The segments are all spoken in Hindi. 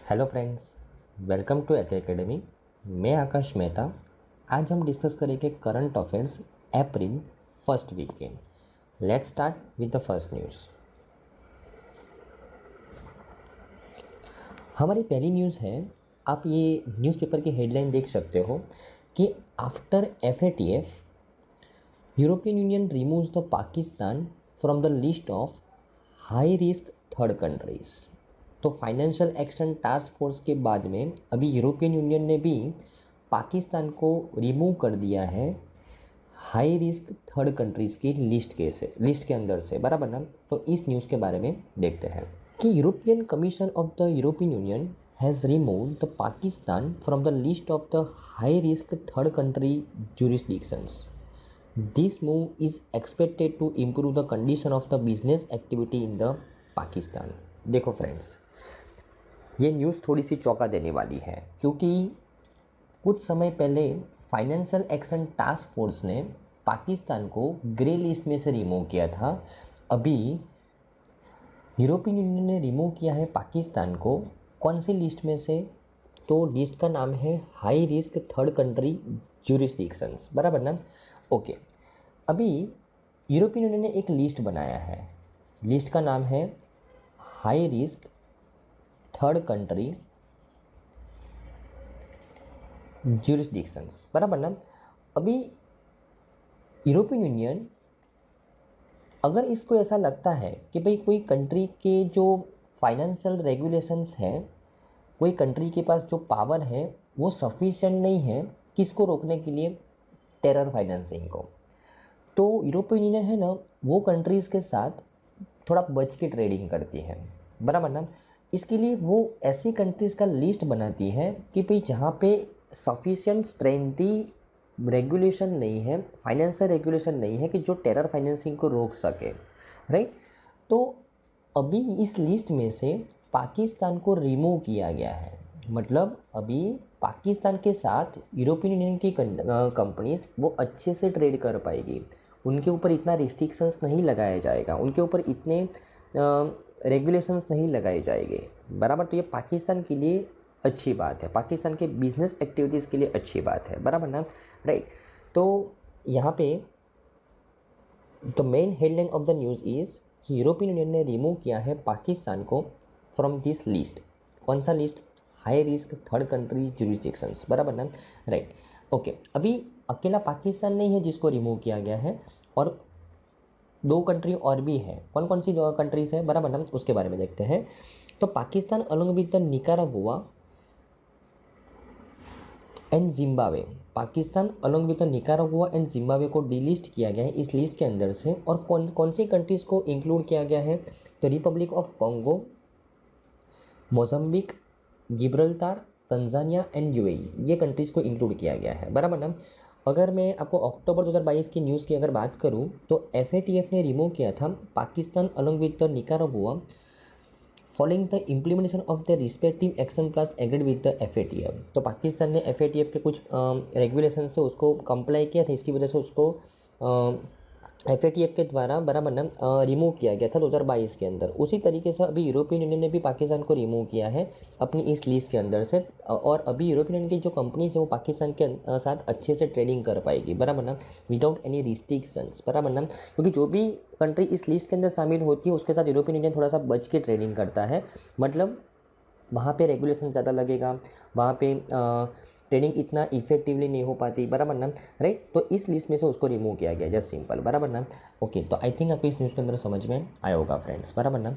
हेलो फ्रेंड्स, वेलकम टू एथे एकेडमी। मैं आकाश मेहता। आज हम डिस्कस करेंगे current affairs April first weekend. Let's start with the first news. हमारी पहली न्यूज़ है, आप ये न्यूज़पेपर की हेडलाइन देख सकते हो कि after FATF European union removes the Pakistan from the list of high risk third countries. तो फाइनेंशियल एक्शन टास्क फोर्स के बाद में अभी यूरोपियन यूनियन ने भी पाकिस्तान को रिमूव कर दिया है हाई रिस्क थर्ड कंट्रीज़ की लिस्ट के अंदर से, बराबर ना। तो इस न्यूज़ के बारे में देखते हैं कि European commission of the European union has remove the Pakistan from the list of the high risk third country jurisdictions. This move is expected to improve the condition of the business activity in the Pakistan. देखो फ्रेंड्स, ये न्यूज़ थोड़ी सी चौंका देने वाली है क्योंकि कुछ समय पहले फाइनेंशियल एक्शन टास्क फोर्स ने पाकिस्तान को ग्रे लिस्ट में से रिमूव किया था। अभी यूरोपियन यूनियन ने रिमूव किया है पाकिस्तान को कौन सी लिस्ट में से? तो लिस्ट का नाम है high risk third country jurisdictions, बराबर ना। ओके, अभी यूरोपियन यूनियन ने एक लिस्ट बनाया है, लिस्ट का नाम है high risk third country jurisdictions, बराबर ना। अभी यूरोपियन यूनियन अगर इसको ऐसा लगता है कि भाई कोई कंट्री के जो फाइनेंशियल रेगुलेशंस हैं, कोई कंट्री के पास जो पावर है वो सफिशिएंट नहीं है किसको रोकने के लिए? टेरर फाइनेंसिंग को। तो यूरोपियन यूनियन है ना, वो कंट्रीज़ के साथ थोड़ा बच के ट्रेडिंग करती है, बराबर ना। इसके लिए वो ऐसी कंट्रीज़ का लिस्ट बनाती है कि भाई जहाँ पे सफिशिएंट स्ट्रेंथी रेगुलेशन नहीं है, फाइनेंशियल रेगुलेशन नहीं है कि जो टेरर फाइनेंसिंग को रोक सके, राइट। तो अभी इस लिस्ट में से पाकिस्तान को रिमूव किया गया है, मतलब अभी पाकिस्तान के साथ यूरोपियन यूनियन की कंपनीज वो अच्छे से ट्रेड कर पाएगी, उनके ऊपर इतना रिस्ट्रिक्शंस नहीं लगाया जाएगा, उनके ऊपर इतने रेगुलेशंस नहीं लगाए जाएंगे, बराबर। तो ये पाकिस्तान के लिए अच्छी बात है, पाकिस्तान के बिजनेस एक्टिविटीज़ के लिए अच्छी बात है, बराबर ना, राइट। तो यहाँ पे the main headline of the news is कि यूरोपियन यूनियन ने रिमूव किया है पाकिस्तान को फ्रॉम दिस लिस्ट। कौन सा list? High risk third country jurisdictions, बराबर ना, राइट। ओके, अभी अकेला पाकिस्तान नहीं है जिसको रिमूव किया गया है, और दो कंट्री और भी हैं। कौन कौन सी दो कंट्रीज़ हैं, बराबर ना, उसके बारे में देखते हैं। तो Pakistan along with the Nicaragua and Zimbabwe, Pakistan along with the Nicaragua and Zimbabwe को डिलिस्ट किया गया है इस लिस्ट के अंदर से। और कौन कौन सी कंट्रीज़ को इंक्लूड किया गया है? तो Republic of Congo, Mozambique, Gibraltar, Tanzania and UAE, ये कंट्रीज़ को इंक्लूड किया गया है, बराबर ना। अगर मैं आपको अक्टूबर 2022 की न्यूज़ की अगर बात करूं तो FATF ने रिमूव किया था Pakistan along with the Nicaragua following the implementation of the respective action plus agreed with the FATF। तो पाकिस्तान ने FATF के कुछ रेगुलेशन से उसको कंप्लाई किया था, इसकी वजह से उसको FATF के द्वारा, बराबर ना, रिमूव किया गया था 2022 के अंदर। उसी तरीके से अभी यूरोपियन यूनियन ने भी पाकिस्तान को रिमूव किया है अपनी इस लिस्ट के अंदर से, और अभी यूरोपियन यूनियन की जो कंपनीज है वो पाकिस्तान के साथ अच्छे से ट्रेडिंग कर पाएगी, बराबर ना, विदाउट एनी रिस्ट्रिक्शंस, बराबर ना। क्योंकि जो भी कंट्री इस लिस्ट के अंदर शामिल होती है उसके साथ यूरोपियन यूनियन थोड़ा सा बच के ट्रेडिंग करता है, मतलब वहाँ पे रेगुलेशन ज़्यादा लगेगा, वहाँ पे ट्रेडिंग इतना इफेक्टिवली नहीं हो पाती, बराबर ना, राइट। तो इस लिस्ट में से उसको रिमूव किया गया, जस्ट सिंपल, बराबर ना। ओके, तो आई थिंक आपको इस न्यूज़ के अंदर समझ में आया होगा फ्रेंड्स, बराबर ना।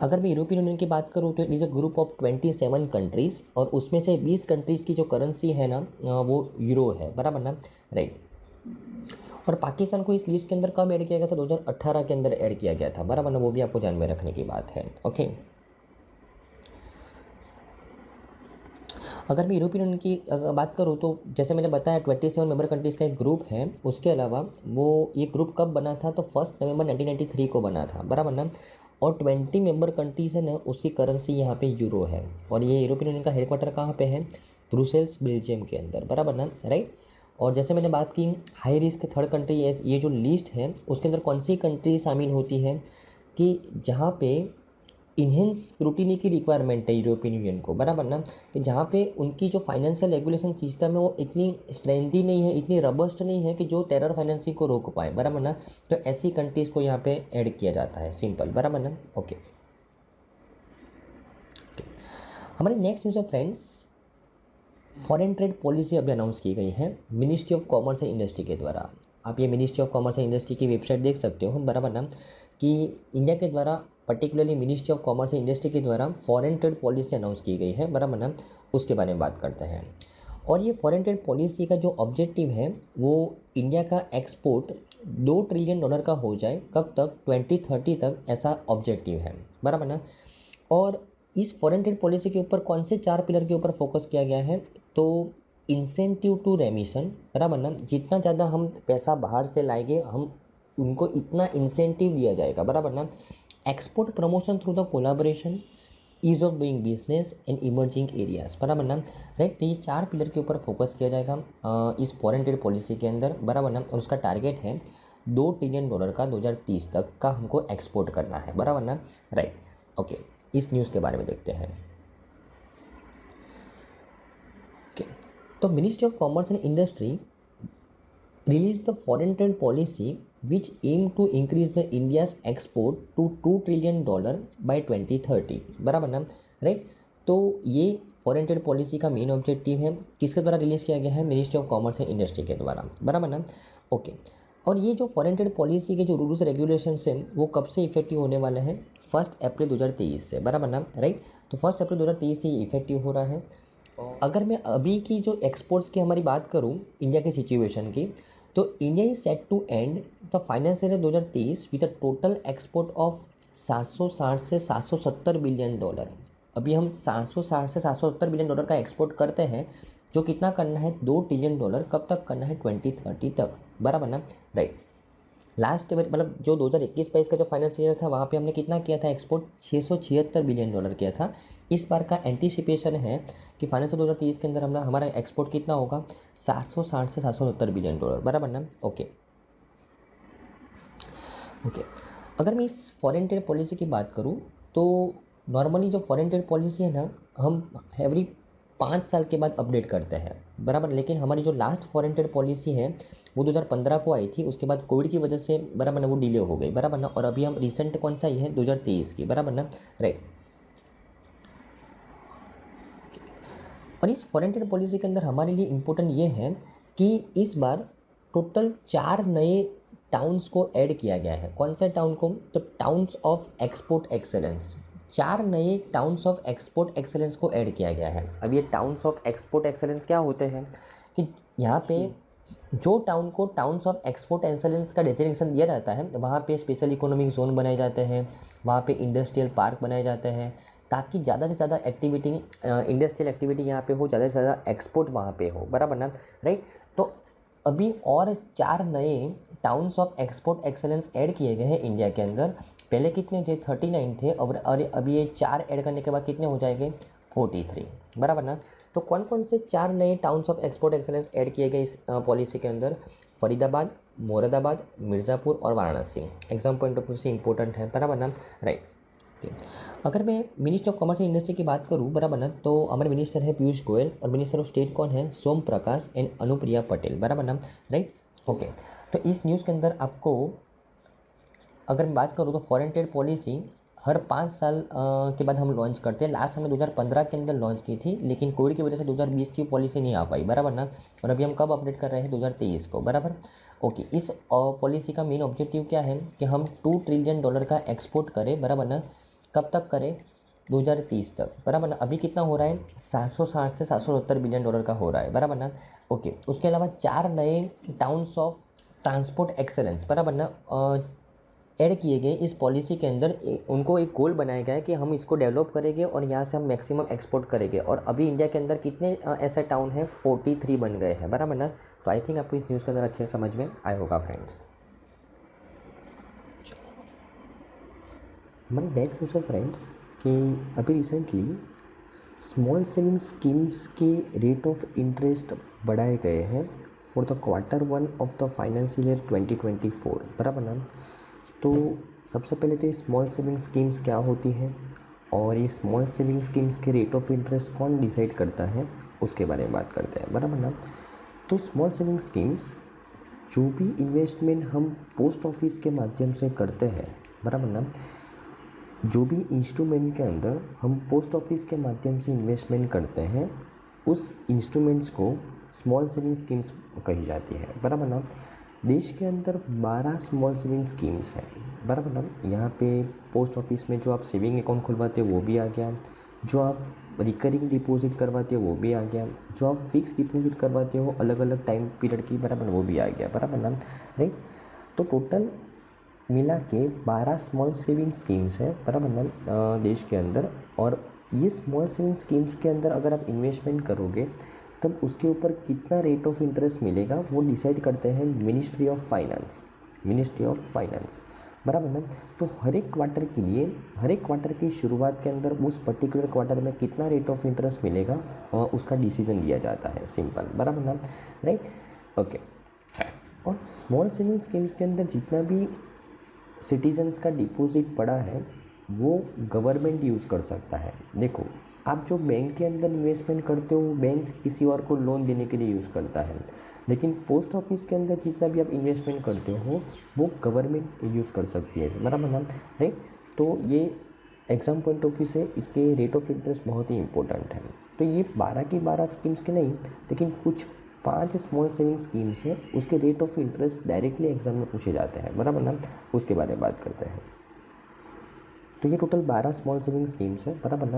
अगर मैं यूरोपियन यूनियन की बात करूँ तो it is a group of 27 countries, और उसमें से 20 कंट्रीज़ की जो करेंसी है ना वो यूरो है, बराबर ना, राइट। और पाकिस्तान को इस लिस्ट के अंदर कब ऐड किया गया था? 2018 के अंदर ऐड किया गया था, बराबर ना, वो भी आपको ध्यान में रखने की बात है। ओके, अगर मैं यूरोपियन यूनियन की बात करूँ तो जैसे मैंने बताया 27 मेंबर कंट्रीज़ का एक ग्रुप है। उसके अलावा वो ये ग्रुप कब बना था? तो 1 नवंबर 1993 को बना था, बराबर ना। और 20 मेंबर कंट्रीज़ है ना, उसकी करेंसी यहाँ पे यूरो है, और ये यूरोपियन यूनियन का हेडक्वार्टर कहाँ पे है? ब्रुसेल्स, बेल्जियम के अंदर, बराबर ना, राइट। और जैसे मैंने बात की हाई रिस्क थर्ड कंट्री, ये जो लिस्ट है उसके अंदर कौन सी कंट्री शामिल होती है कि जहाँ पे इन्हेंस स्क्रूटिनी की रिक्वायरमेंट है यूरोपियन यूनियन को, बराबर ना, कि जहाँ पे उनकी जो फाइनेंशियल रेगुलेशन सिस्टम है वो इतनी स्ट्रेंथी नहीं है, इतनी रबस्ट नहीं है कि जो टेरर फाइनेंसिंग को रोक पाए, बराबर ना। तो ऐसी कंट्रीज़ को यहाँ पे ऐड किया जाता है, सिंपल, बराबर ना। ओके, हमारी नेक्स्ट न्यूज़ है फ्रेंड्स, फॉरेन ट्रेड पॉलिसी अभी अनाउंस की गई है ministry of commerce and industry के द्वारा। आप ये ministry of commerce and industry की वेबसाइट देख सकते हो, बराबर ना, कि इंडिया के द्वारा particularly ministry of commerce and industry के द्वारा फॉरेन ट्रेड पॉलिसी अनाउंस की गई है, बराबर ना। उसके बारे में बात करते हैं। और ये फॉरेन ट्रेड पॉलिसी का जो ऑब्जेक्टिव है वो इंडिया का एक्सपोर्ट $2 ट्रिलियन का हो जाए, कब तक, 2030 तक, ऐसा ऑब्जेक्टिव है, बराबर ना। और इस फॉरेन ट्रेड पॉलिसी के ऊपर कौन से 4 पिलर के ऊपर फोकस किया गया है, तो इंसेंटिव टू रेमिशन, बराबर ना, जितना ज़्यादा हम पैसा बाहर से लाएंगे हम उनको इतना इंसेंटिव दिया जाएगा, बराबर ना। Export promotion through the collaboration, ease of doing business in emerging areas, बराबर ना, राइट। तो ये 4 पिलर के ऊपर फोकस किया जाएगा इस फॉरेन ट्रेड पॉलिसी के अंदर, बराबर ना। और उसका टारगेट है $2 ट्रिलियन का 2030 तक का हमको एक्सपोर्ट करना है, बराबर ना, राइट। ओके, इस न्यूज़ के बारे में देखते हैं। ओके, तो ministry of commerce and industry released the foreign trade policy which aim to increase the India's export to $2 trillion by 2030, बराबर ना, राइट। तो ये फॉरेन ट्रेड पॉलिसी का मेन ऑब्जेक्टिव है, किसके द्वारा रिलीज़ किया गया है, ministry of commerce and industry के द्वारा, बराबर ना। ओके, और ये जो फॉरेन ट्रेड पॉलिसी के जो रूल्स रेगुलेशंस हैं वो कब से इफेक्टिव होने वाले हैं, 1 अप्रैल 2023 से, बराबर ना, राइट। तो 1 अप्रैल 2023 से ये इफेक्टिव हो रहा है। अगर मैं अभी की जो एक्सपोर्ट्स की हमारी बात करूं इंडिया की सिचुएशन की, तो India is set to end the financial year 2023 with a total export of 760 से $770 बिलियन। अभी हम 760 से $770 बिलियन का एक्सपोर्ट करते हैं, जो कितना करना है, $2 ट्रिलियन, कब तक करना है, 2030 तक, बराबर ना, राइट। लास्ट मतलब जो 2021-22 का जो फाइनेंशियल ईयर था वहाँ पे हमने कितना किया था एक्सपोर्ट, $676 बिलियन किया था। इस बार का एंटीसिपेशन है कि फाइनेंशियल 2023 के अंदर हमारा एक्सपोर्ट कितना होगा, 760 से $770 बिलियन, बराबर ना। ओके, अगर मैं इस फॉरेन ट्रेड पॉलिसी की बात करूँ तो नॉर्मली जो फॉरेन ट्रेड पॉलिसी है ना, हम एवरी 5 साल के बाद अपडेट करते हैं, बराबर। लेकिन हमारी जो लास्ट फॉरेन ट्रेड पॉलिसी है वो 2015 को आई थी, उसके बाद कोविड की वजह से, बराबर ना, वो डिले हो गई, बराबर ना। और अभी हम रिसेंट कौन सा आई है, 2023 की, बराबर ना, राइट। और इस फॉरेन ट्रेड पॉलिसी के अंदर हमारे लिए इम्पोर्टेंट ये है कि इस बार टोटल 4 नए टाउन्स को ऐड किया गया है। कौन से टाउन को, तो टाउन्स ऑफ एक्सपोर्ट एक्सेलेंस, 4 नए टाउन्स ऑफ एक्सपोर्ट एक्सेलेंस को ऐड किया गया है। अब ये टाउन्स ऑफ एक्सपोर्ट एक्सेलेंस क्या होते हैं कि यहाँ पे जो टाउन को टाउन्स ऑफ एक्सपोर्ट एक्सेलेंस का डेजिग्नेशन दिया जाता है वहाँ पे स्पेशल इकोनॉमिक जोन बनाए जाते हैं, वहाँ पे इंडस्ट्रियल पार्क बनाए जाते हैं, ताकि ज़्यादा से ज़्यादा एक्टिविटी, इंडस्ट्रियल एक्टिविटी यहाँ पे हो, ज़्यादा से ज़्यादा एक्सपोर्ट वहाँ पे हो, बराबर ना, राइट। तो अभी और 4 नए towns of export excellence add किए गए हैं इंडिया के अंदर। पहले कितने थे, 39 थे, और अभी ये 4 ऐड करने के बाद कितने हो जाएंगे, 43, बराबर ना। तो कौन कौन से 4 नए towns of export excellence add किए गए इस पॉलिसी के अंदर, फरीदाबाद, मुरादाबाद, मिर्ज़ापुर और Varanasi. Exam point of view से इंपॉर्टेंट है, बराबर ना, राइट। अगर मैं minister of commerce and industry की बात करूँ, बराबर ना, तो हमारे मिनिस्टर है पीयूष गोयल और मिनिस्टर ऑफ स्टेट कौन है, सोम प्रकाश एंड अनुप्रिया पटेल, बराबर ना, राइट। ओके, तो इस न्यूज़ के अंदर आपको अगर मैं बात करूँ तो फॉरेन ट्रेड पॉलिसी हर 5 साल के बाद हम लॉन्च करते हैं। लास्ट हमने 2015 के अंदर लॉन्च की थी, लेकिन कोविड की वजह से 2020 की पॉलिसी नहीं आ पाई, बराबर ना। और अभी हम कब अपडेट कर रहे हैं, 2023 को, बराबर। ओके, इस पॉलिसी का मेन ऑब्जेक्टिव क्या है कि हम $2 ट्रिलियन का एक्सपोर्ट करें, बराबर ना। कब तक करें, 2030 तक, बराबर ना। अभी कितना हो रहा है, 760 से $770 बिलियन का हो रहा है, बराबर ना। ओके, उसके अलावा 4 नए टाउन्स ऑफ ट्रांसपोर्ट एक्सेलेंस, बराबर ना, ऐड किए गए इस पॉलिसी के अंदर। उनको एक गोल बनाया गया है कि हम इसको डेवलप करेंगे और यहाँ से हम मैक्सिमम एक्सपोर्ट करेंगे। और अभी इंडिया के अंदर कितने ऐसे टाउन हैं, 43 बन गए हैं, बराबर ना। तो आई थिंक आपको इस न्यूज़ के अंदर अच्छे समझ में आया होगा फ्रेंड्स। हमारी नेक्स्ट न्यूज़ है फ्रेंड्स कि अभी रिसेंटली स्मॉल सेविंग स्कीम्स के रेट ऑफ इंटरेस्ट बढ़ाए गए हैं for the Q1 of the financial year 2024, बराबर ना। तो सबसे पहले तो ये स्मॉल सेविंग स्कीम्स क्या होती है, और ये स्मॉल सेविंग स्कीम्स के रेट ऑफ इंटरेस्ट कौन डिसाइड करता है उसके बारे में बात करते हैं, बराबर ना। तो स्मॉल सेविंग स्कीम्स, जो भी इन्वेस्टमेंट हम पोस्ट ऑफिस के माध्यम से करते हैं, बराबर ना, जो भी इंस्ट्रूमेंट के अंदर हम पोस्ट ऑफिस के माध्यम से इन्वेस्टमेंट करते हैं, उस इंस्ट्रूमेंट्स को स्मॉल सेविंग स्कीम्स कही जाती है, बराबर ना। देश के अंदर 12 स्मॉल सेविंग स्कीम्स हैं, बराबर ना। यहाँ पे पोस्ट ऑफिस में जो आप सेविंग अकाउंट खुलवाते हो वो भी आ गया, जो आप रिकरिंग डिपॉजिट करवाते हो वो भी आ गया, जो आप फिक्स डिपॉजिट करवाते हो अलग अलग टाइम पीरियड की, बराबर, वो भी आ गया, बराबर ना, राइट। तो टोटल मिला के 12 स्मॉल सेविंग स्कीम्स है, बराबर ना, देश के अंदर। और ये स्मॉल सेविंग स्कीम्स के अंदर अगर आप इन्वेस्टमेंट करोगे तब उसके ऊपर कितना रेट ऑफ इंटरेस्ट मिलेगा वो डिसाइड करते हैं ministry of finance, ministry of finance, बराबर ना। तो हर एक क्वार्टर के लिए, हर एक क्वार्टर की शुरुआत के अंदर उस पर्टिकुलर क्वार्टर में कितना रेट ऑफ इंटरेस्ट मिलेगा और उसका डिसीजन लिया जाता है, सिंपल, बराबर ना, राइट, ओके। और स्मॉल सेविंग स्कीम्स के अंदर जितना भी सिटीजन्स का डिपॉजिट पड़ा है वो गवर्नमेंट यूज़ कर सकता है। देखो, आप जो बैंक के अंदर इन्वेस्टमेंट करते हो बैंक किसी और को लोन देने के लिए यूज़ करता है, लेकिन पोस्ट ऑफिस के अंदर जितना भी आप इन्वेस्टमेंट करते हो वो गवर्नमेंट यूज़ कर सकती है, बराबर ना, राइट। तो ये एग्ज़ाम पॉइंट ऑफ व्यू से इसके रेट ऑफ इंटरेस्ट बहुत ही इंपॉर्टेंट है। तो ये 12 की 12 स्कीम्स के नहीं, लेकिन कुछ 5 स्मॉल सेविंग स्कीम्स हैं, उसके rate of interest directly exam में पूछे जाते हैं, बराबर ना, उसके बारे में बात करते हैं। तो ये टोटल 12 स्मॉल सेविंग स्कीम्स है, बराबर ना।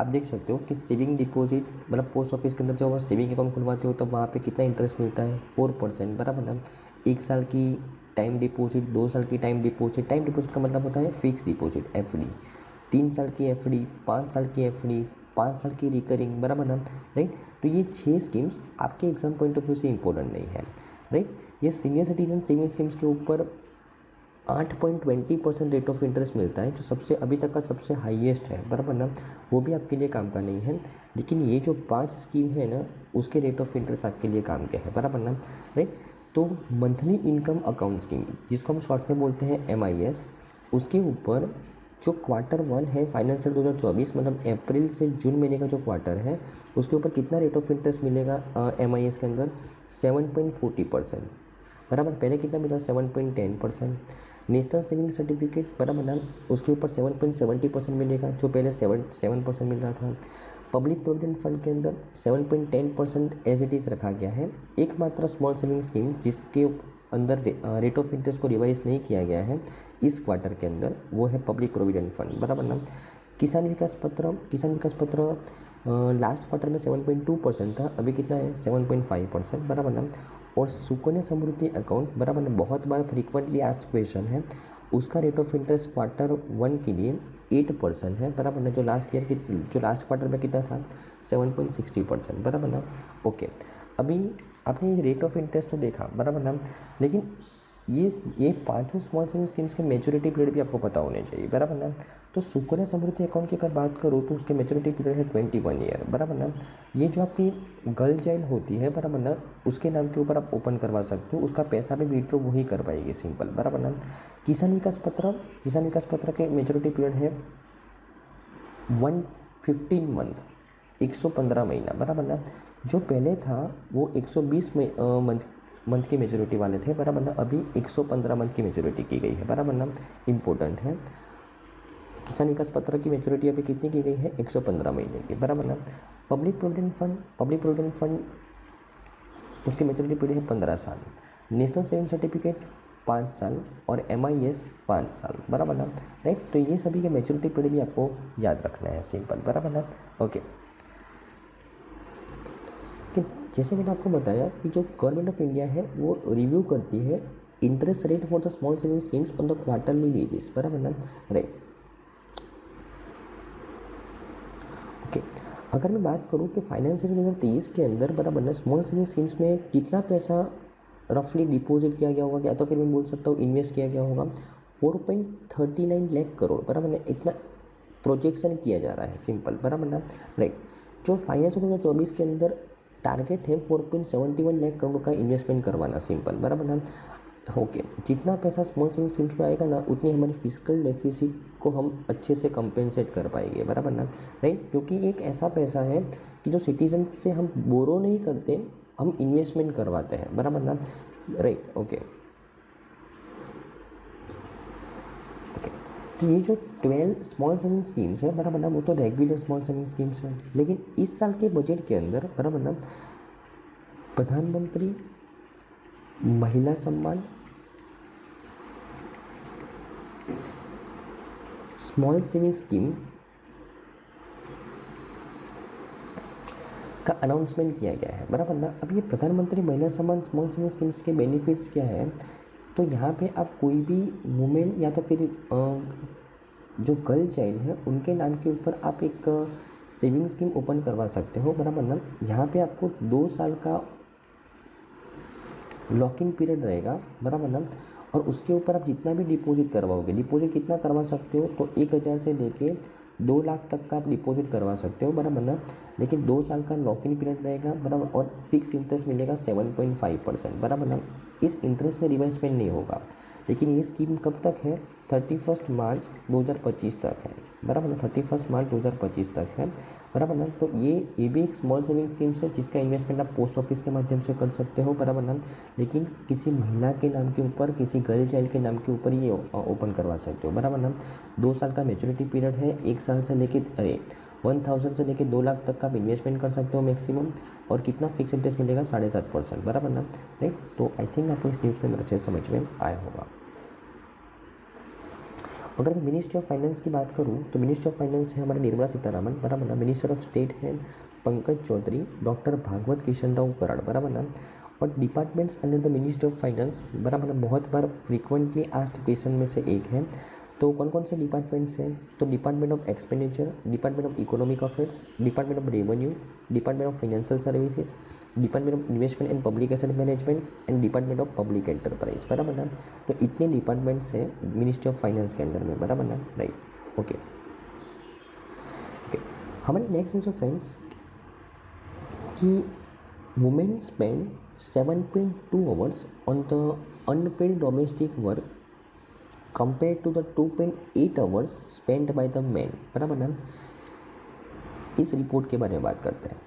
आप देख सकते हो कि सेविंग डिपॉजिट, मतलब पोस्ट ऑफिस के अंदर जब आप सेविंग अकाउंट खुलवाते हो तब वहाँ पे कितना इंटरेस्ट मिलता है, 4%, बराबर ना। 1 साल की टाइम डिपॉजिट, 2 साल की टाइम डिपॉजिट, टाइम डिपॉजिट का मतलब होता है फिक्स डिपॉजिट, एफडी, 3 साल की एफडी, 5 साल की एफडी, 5 साल की रिकरिंग, बराबर ना, राइट। तो ये 6 स्कीम्स आपके एग्जाम पॉइंट ऑफ व्यू से इंपॉर्टेंट नहीं है, राइट। ये सीनियर सिटीजन सेविंग स्कीम्स के ऊपर 8.20% रेट ऑफ इंटरेस्ट मिलता है, जो सबसे अभी तक का सबसे हाईएस्ट है, बराबर ना। वो भी आपके लिए काम का नहीं है, लेकिन ये जो 5 स्कीम है ना उसके रेट ऑफ इंटरेस्ट आपके लिए काम के है, बराबर ना, राइट। तो मंथली इनकम अकाउंट स्कीम, जिसको हम शॉर्ट में बोलते हैं MIS, उसके ऊपर जो Q1 है फाइनेंशियल 2024, मतलब अप्रैल से जून महीने का जो क्वार्टर है उसके ऊपर कितना रेट ऑफ इंटरेस्ट मिलेगा MIS के अंदर, 7.40%, बराबर। पहले कितना मिला, 7.10%। नेशनल सेविंग सर्टिफिकेट, बराबर ना, उसके ऊपर 7.70% मिलेगा, जो पहले 7% मिल रहा था। पब्लिक प्रोविडेंट फंड के अंदर 7.10% एज इट इज़ रखा गया है। एकमात्र स्मॉल सेविंग स्कीम जिसके अंदर रेट ऑफ इंटरेस्ट को रिवाइज नहीं किया गया है इस क्वार्टर के अंदर, वो है पब्लिक प्रोविडेंट फंड, बराबर ना। किसान विकास पत्र, किसान विकास पत्र लास्ट क्वार्टर में 7.2% था, अभी कितना है, 7.5%, बराबर ना। और सुकन्या समृद्धि अकाउंट, बराबर ना, बहुत बार फ्रीक्वेंटली आस्क्ड क्वेश्चन है, उसका रेट ऑफ इंटरेस्ट Q1 के लिए 8% है, बराबर ना। जो लास्ट क्वार्टर में कितना था, 7.60%, बराबर ना, ओके। अभी आपने ये रेट ऑफ इंटरेस्ट तो देखा, बराबर ना, लेकिन ये पांचों स्मॉल सेविंग स्कीम्स के मेच्योरिटी पीरियड भी आपको पता होने चाहिए, बराबर ना। तो सुकन्या समृद्धि अकाउंट की अगर बात करूँ तो उसके मेच्योरिटी पीरियड है 21 ईयर, बराबर ना। ये जो आपकी गर्ल चाइल्ड होती है, बराबर ना, उसके नाम के ऊपर आप ओपन करवा सकते हो, उसका पैसा भी विड्रॉ वही कर पाएगी, सिंपल, बराबर ना। किसान विकास पत्र, किसान विकास पत्र के मेच्योरिटी पीरियड है 115 मंथ, 115 महीना, बराबर ना। जो पहले था वो 120 मंथ की मेच्योरिटी वाले थे, बराबर ना, अभी 115 मंथ की मेच्योरिटी की गई है, बराबर ना, इंपॉर्टेंट है। किसान विकास पत्र की मेच्योरिटी अभी कितनी की गई है, 115 महीने की, बराबर ना। Public provident fund, public provident fund उसकी मेच्योरिटी पीरियड है 15 साल। नेशनल सेविंग सर्टिफिकेट 5 साल और MIS 5 साल, बराबर ना, राइट। तो ये सभी के मेच्योरिटी पीरियड भी आपको याद रखना है, सिंपल, बराबर ना, ओके। कि जैसे मैंने आपको बताया कि जो गवर्नमेंट ऑफ इंडिया है वो रिव्यू करती है interest rate for the small saving schemes on the quarterly basis, बराबर ना, राइट, ओके। अगर मैं बात करूँ कि फाइनेंशियल 2023 के अंदर, बराबर ना, स्मॉल सेविंग स्कीम्स में कितना पैसा रफली डिपॉजिट किया गया होगा, या तो फिर मैं बोल सकता हूँ इन्वेस्ट किया गया होगा, 4.39 लाख करोड़, बराबर ना, इतना प्रोजेक्शन किया जा रहा है, सिंपल, बराबर ना, राइट। जो फाइनेंशियल 2024 के अंदर टारगेट है 4.71 लाख करोड़ का इन्वेस्टमेंट करवाना, सिंपल, बराबर ना। ओके, जितना पैसा स्मॉल सेविंग स्कीम्स में आएगा ना, उतनी हमारी फिजिकल डेफिसिट को हम अच्छे से कंपेंसेट कर पाएंगे, बराबर ना, राइट। क्योंकि एक ऐसा पैसा है कि जो सिटीजन से हम बोरो नहीं करते, हम इन्वेस्टमेंट करवाते हैं, बराबर ना, राइट। ओके, तो ये जो 12 स्मॉल सेविंग स्कीम्स है, बराबर ना, वो तो रेगुलर स्मॉल सेविंग स्कीम्स है। लेकिन इस साल के बजट के अंदर, बराबर ना, प्रधानमंत्री महिला सम्मान स्मॉल सेविंग स्कीम का अनाउंसमेंट किया गया है, बराबर ना। अब ये प्रधानमंत्री महिला सम्मान स्मॉल सेविंग स्कीम्स के बेनिफिट्स क्या है, तो यहाँ पे आप कोई भी वुमेन या तो फिर जो गर्ल चाइल्ड है उनके नाम के ऊपर आप एक सेविंग स्कीम ओपन करवा सकते हो, बराबर ना। यहाँ पे आपको 2 साल का लॉक इन पीरियड रहेगा, बराबर ना। और उसके ऊपर आप जितना भी डिपॉजिट करवाओगे, डिपॉजिट कितना करवा सकते हो, तो 1000 से लेके 2 लाख तक का आप डिपॉजिट करवा सकते हो, बराबर ना। लेकिन 2 साल का लॉक इन पीरियड रहेगा, बराबर, और फिक्स इंटरेस्ट मिलेगा 7.5%, बराबर ना। इस इंटरेस्ट में रिवर्समेंट नहीं होगा। लेकिन ये स्कीम कब तक है, 31 मार्च 2025 तक है, बराबर ना, 31 मार्च 2025 तक है, बराबर ना। तो ये भी एक स्मॉल सेविंग स्कीम्स है जिसका इन्वेस्टमेंट आप पोस्ट ऑफिस के माध्यम से कर सकते हो, बराबर ना। लेकिन किसी महिला के नाम के ऊपर, किसी गर्ल चाइल्ड के नाम के ऊपर ये ओपन करवा सकते हो, बराबर ना। 2 साल का मैच्योरिटी पीरियड है, 1 साल से लेके 1000 से लेके 2 लाख तक का आप इन्वेस्टमेंट कर सकते हो मैक्सिमम। और कितना फिक्स इंटरेस्ट मिलेगा, 7.5%, बराबर ना, राइट। तो आई थिंक आपको इस न्यूज़ के अंदर अच्छे से समझ में आया होगा। अगर मैं मिनिस्ट्री ऑफ फाइनेंस की बात करूं, तो मिनिस्ट्री ऑफ फाइनेंस है हमारे निर्मला सीतारामन, बराबर ना। मिनिस्टर ऑफ स्टेट है पंकज चौधरी, डॉक्टर भागवत किशन राव कराड़, बराबर ना। और departments under the ministry of finance, बराबर ना, बहुत बार फ्रीक्वेंटली आस्क्ड क्वेश्चन में से एक है। तो कौन कौन से डिपार्टमेंट्स हैं, तो department of expenditure, department of economic affairs, department of revenue, department of financial services, department of investment and public asset management and department of public enterprise, बराबर ना। तो इतने डिपार्टमेंट्स हैं मिनिस्ट्री ऑफ फाइनेंस के अंडर में, बराबर ना, राइट। ओके, हमारे नेक्स्ट न्यूज़ है फ्रेंड्स कि women spend 7.2 hours on the unpaid domestic work compare to the 2.8 hours spend by the man, बराबर ना। इस रिपोर्ट के बारे में बात करते हैं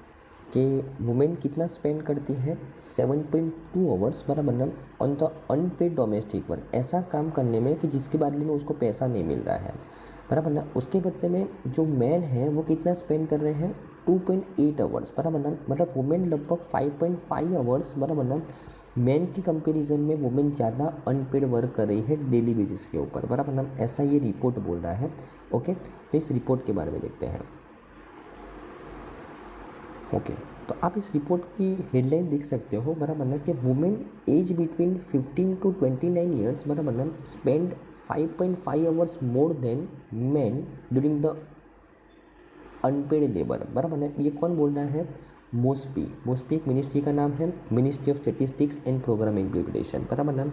कि वुमेन कितना स्पेंड करती है, 7.2 आवर्स, बराबर ना, on the unpaid domestic work, ऐसा काम करने में कि जिसके बदले में उसको पैसा नहीं मिल रहा है, बराबर ना। उसके बदले में जो मैन है वो कितना स्पेंड कर रहे हैं, 2.8 आवर्स, बराबर ना। मतलब वुमेन लगभग 5.5 आवर्स, बराबर ना, मैन की कंपैरिजन में वुमेन ज़्यादा अनपेड वर्क कर रही है डेली बेसिस के ऊपर, बराबर ना। ऐसा ये रिपोर्ट बोल रहा है। ओके, तो इस रिपोर्ट के बारे में देखते हैं। ओके, तो आप इस रिपोर्ट की हेडलाइन देख सकते हो, बराबर ना, कि women age between 15 to 29 years, बराबर ना, spend 5.5 hours more than man during the unpaid labour, बराबर ना। ये कौन बोल रहा है, मोस्पी। मोस्पी एक मिनिस्ट्री का नाम है, ministry of statistics and program implementation, बराबर ना।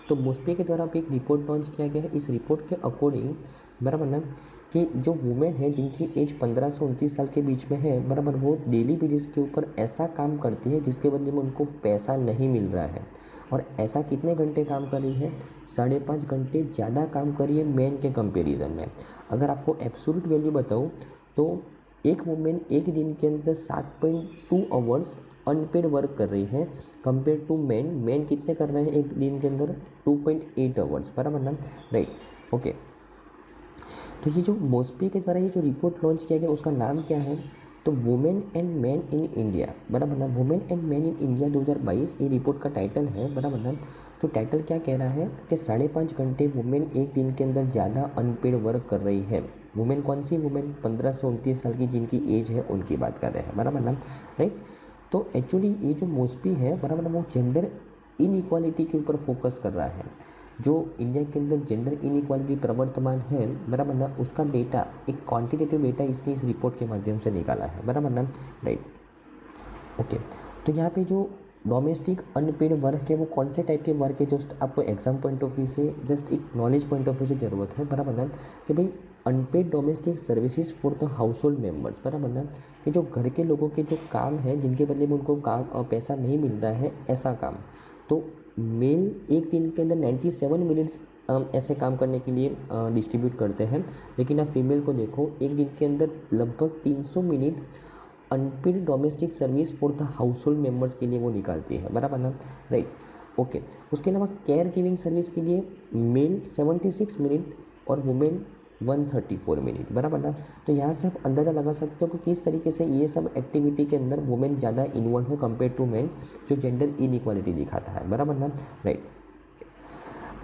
तो मोस्पी के द्वारा एक रिपोर्ट लॉन्च किया गया है। इस रिपोर्ट के अकॉर्डिंग, बराबर ना, कि जो वुमेन है जिनकी एज 15 से 29 साल के बीच में है, बराबर, वो डेली बेसिस के ऊपर ऐसा काम करती है जिसके बदले में उनको पैसा नहीं मिल रहा है। और ऐसा कितने घंटे काम कर रही है, 5.5 घंटे ज़्यादा काम कर रही है मैन के कंपेरिजन में। अगर आपको एब्सोल्यूट वैल्यू बताऊँ तो एक वुमेन एक दिन के अंदर 7.2 आवर्स अनपेड वर्क कर रही है कंपेयर टू मैन कितने कर रहे हैं एक दिन के अंदर, 2.8 आवर्स, बराबर ना, राइट। ओके, तो ये जो मोस्पी के द्वारा ये जो रिपोर्ट लॉन्च किया गया उसका नाम क्या है, तो women and man in India, बराबर ना, women and man in India 2022 ये रिपोर्ट का टाइटल है, बराबर ना। तो टाइटल क्या कह रहा है कि 5.5 घंटे वुमेन एक दिन के अंदर ज़्यादा अनपेड वर्क कर रही है। वुमेन कौन सी वुमेन, 15 से 29 साल की जिनकी एज है उनकी बात कर रहे हैं, बराबर ना, राइट। तो एक्चुअली ये जो मोस्पी है, बराबर ना, वो जेंडर इनइक्वालिटी के ऊपर फोकस कर रहा है। जो इंडिया के अंदर जेंडर इनइक्वालिटी प्रवर्तमान है, बराबर ना, उसका डेटा, एक क्वांटिटेटिव डेटा इसने इस रिपोर्ट के माध्यम से निकाला है, बराबर ना, राइट। ओके, तो यहाँ पे जो डोमेस्टिक अनपेड वर्क है वो कौन से टाइप के वर्क है, जस्ट आपको एग्जाम पॉइंट ऑफ व्यू से, जस्ट एक नॉलेज पॉइंट ऑफ व्यू से ज़रूरत है, बराबर ना, कि भाई unpaid domestic services for the household members, बराबर ना, कि जो घर के लोगों के जो काम है जिनके बदले में उनको काम पैसा नहीं मिल रहा है, ऐसा काम। तो मेल एक दिन के अंदर 97 मिनट्स ऐसे काम करने के लिए डिस्ट्रीब्यूट करते हैं, लेकिन आप फीमेल को देखो एक दिन के अंदर लगभग 300 minute unpaid domestic service for the household members के लिए वो निकालती है, बराबर ना, राइट, ओके। उसके अलावा केयर गिविंग सर्विस के लिए मेल 76 मिनट और वुमेन 134 मिनट, बराबर ना। तो यहाँ से आप अंदाज़ा लगा सकते हो कि किस तरीके से ये सब एक्टिविटी के अंदर वुमेन ज़्यादा इन्वॉल्व है कंपेयर टू मेन, जो जेंडर इनइक्वालिटी दिखाता है, बराबर ना, राइट।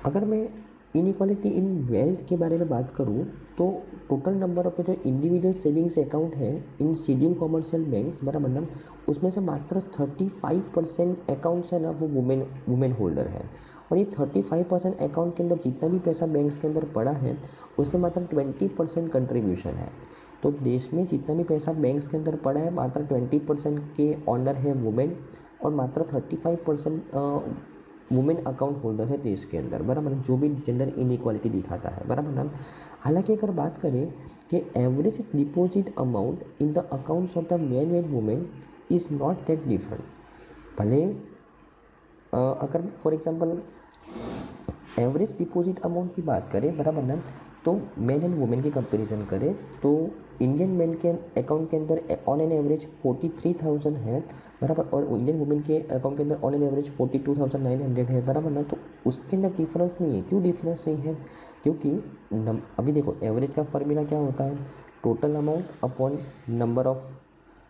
अगर मैं इनइक्वालिटी इन वेल्थ के बारे में बात करूँ तो टोटल नंबर ऑफ जो इंडिविजुअल सेविंग्स अकाउंट है इन शेड्यूल कॉमर्शियल बैंक्स, बराबर ना, उसमें से मात्र 35% अकाउंट्स है ना वो वुमेन होल्डर है। और ये 35% अकाउंट के अंदर जितना भी पैसा बैंक्स के अंदर पड़ा है उसमें मात्र 20% कंट्रीब्यूशन है। तो देश में जितना भी पैसा बैंक्स के अंदर पड़ा है मात्र 20% के ऑनर है वुमेन और मात्र 35% वुमेन अकाउंट होल्डर है देश के अंदर, बराबर, जो भी जेंडर इनइक्वालिटी दिखाता है, बराबर ना। हालांकि अगर बात करें कि average deposit amount in the accounts of the man and women is not that different. भले अगर for example average deposit amount की बात करें, बराबर ना, तो मैन एंड वुमेन की कंपैरिजन करें तो इंडियन मैन के अकाउंट के अंदर ऑन एन एवरेज 43,000 है, बराबर, और इंडियन वुमेन के अकाउंट के अंदर ऑन एन एवरेज 42,900 है, बराबर ना। तो उसके अंदर डिफरेंस नहीं है। क्यों डिफरेंस नहीं है? क्योंकि अभी देखो एवरेज का फॉर्मूला क्या होता है, total amount upon number of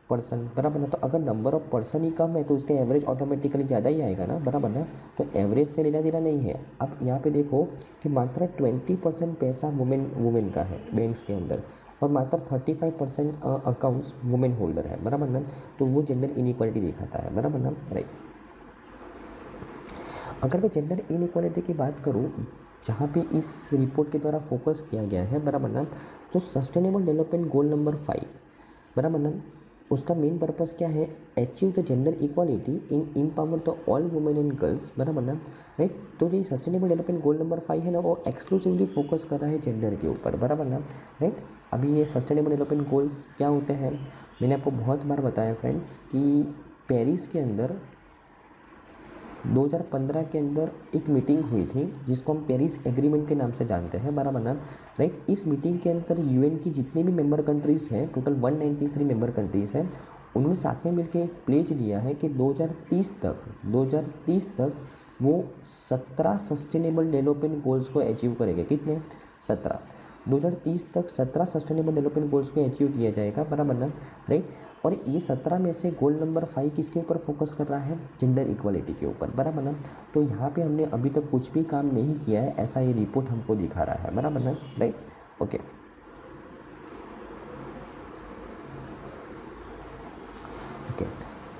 person, बराबर ना। तो अगर नंबर ऑफ पर्सन ही कम है तो उसका एवरेज ऑटोमेटिकली ज़्यादा ही आएगा ना, बराबर ना। तो एवरेज से लेना देना नहीं है। अब यहाँ पे देखो कि मात्र 20% पैसा वुमेन का है बैंक्स के अंदर और मात्र 35% अकाउंट्स वुमेन होल्डर है, बराबर ना। तो वो जेंडर इनइक्वालिटी दिखाता है, बराबर ना, राइट। अगर मैं जेंडर इनइक्वालिटी की बात करूँ जहाँ पे इस रिपोर्ट के द्वारा फोकस किया गया है, बराबर ना, तो सस्टेनेबल डेवलपमेंट गोल नंबर 5, बराबर ना, उसका मेन पर्पस क्या है, achieve the gender equality in empower the all women and girls, बराबर ना, राइट। तो जो सस्टेनेबल डेवलपमेंट गोल नंबर 5 है ना वो एक्सक्लूसिवली फोकस कर रहा है जेंडर के ऊपर, बराबर ना, राइट। अभी ये सस्टेनेबल डेवलपमेंट गोल्स क्या होते हैं, मैंने आपको बहुत बार बताया फ्रेंड्स कि पेरिस के अंदर 2015 के अंदर एक मीटिंग हुई थी जिसको हम पेरिस एग्रीमेंट के नाम से जानते हैं, बराबर ना, राइट। इस मीटिंग के अंदर यूएन की जितनी भी मेंबर कंट्रीज़ हैं, टोटल 193 मेंबर कंट्रीज़ हैं, उन्होंने साथ में मिलकर एक प्लेज लिया है कि 2030 तक वो 17 सस्टेनेबल डेवलपमेंट गोल्स को अचीव करेंगे। कितने? 17। 2030 तक 17 सस्टेनेबल डेवलपमेंट गोल्स को अचीव किया जाएगा, बराबर ना, राइट। और ये 17 में से गोल नंबर 5 किसके ऊपर फोकस कर रहा है, जेंडर इक्वालिटी के ऊपर, बराबर ना। तो यहाँ पे हमने अभी तक कुछ भी काम नहीं किया है ऐसा ये रिपोर्ट हमको दिखा रहा है, बराबर ना, राइट, ओके। ओके,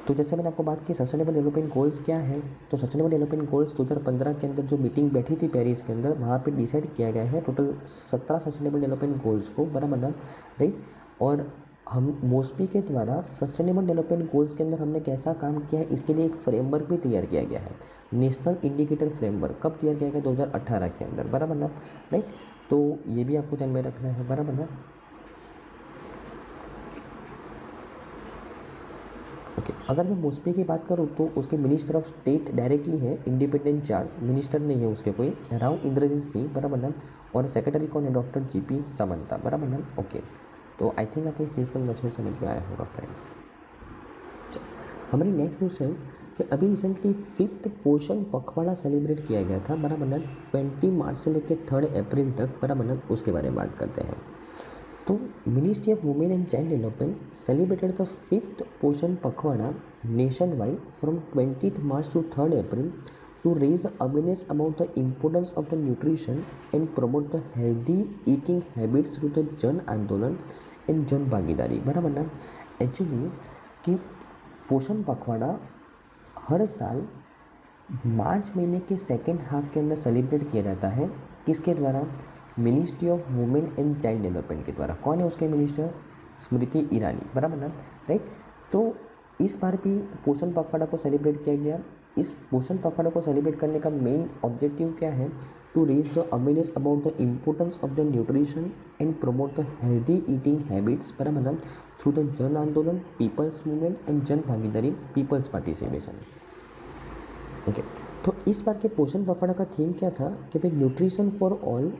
तो जैसे मैंने आपको बात की सस्टेनेबल डेवलपमेंट गोल्स क्या है, तो सस्टेनेबल डेवलपमेंट गोल्स 2015 के अंदर जो मीटिंग बैठी थी पेरिस के अंदर वहाँ पे डिसाइड किया गया है टोटल 17 सस्टेनेबल डेवलपमेंट गोल्स को, बराबर ना, राइट। और हम मोस्पी के द्वारा सस्टेनेबल डेवलपमेंट गोल्स के अंदर हमने कैसा काम किया है इसके लिए एक फ्रेमवर्क भी तैयार किया गया है, नेशनल इंडिकेटर फ्रेमवर्क। कब तैयार किया गया? 2018 के अंदर, बराबर ना, राइट। तो ये भी आपको ध्यान में रखना है, बराबर ना, ओके। अगर मैं मोस्पी की बात करूँ तो उसके मिनिस्टर ऑफ स्टेट डायरेक्टली है, इंडिपेंडेंट चार्ज, मिनिस्टर नहीं है उसके कोई, राव इंद्रजीत सिंह, बराबर ना। और सेक्रेटरी कौन है? डॉक्टर जीपी सामंता, बराबर ना, ओके। तो आई थिंक आपको इस न्यूज़ को अच्छे से समझ में आया होगा फ्रेंड्स। हमारी नेक्स्ट न्यूज़ है कि अभी रिसेंटली 5th पोषण पखवाड़ा सेलिब्रेट किया गया था, बराबर ना, 20 मार्च से लेकर 3 अप्रैल तक, बराबर ना, उसके बारे में बात करते हैं। तो ministry of women and child development celebrated the 5th पोषण पखवाड़ा nation wide from 20th March two 3 April to raise the awareness about the importance of the nutrition and promote the healthy eating habits through the जन आंदोलन एंड जन भागीदारी, बराबर ना। एक्चुअली कि पोषण पखवाड़ा हर साल मार्च महीने के सेकेंड हाफ के अंदर सेलिब्रेट किया जाता है। किसके द्वारा? Ministry of women and child development के द्वारा। कौन है उसके मिनिस्टर? स्मृति ईरानी, बराबर ना, राइट। तो इस बार भी पोषण पखवाड़ा को सेलिब्रेट किया गया। इस पोषण पखवाड़ा को सेलिब्रेट करने का मेन ऑब्जेक्टिव क्या है? To raise the awareness about the importance of the nutrition and promote the healthy eating habits, बराबर ना, थ्रू द जन आंदोलन, पीपल्स मूवमेंट एंड जन भागीदारी, पीपल्स पार्टिसिपेशन। ओके, तो इस बार के पोषण पखवाड़ा का थीम क्या था कि भाई nutrition for all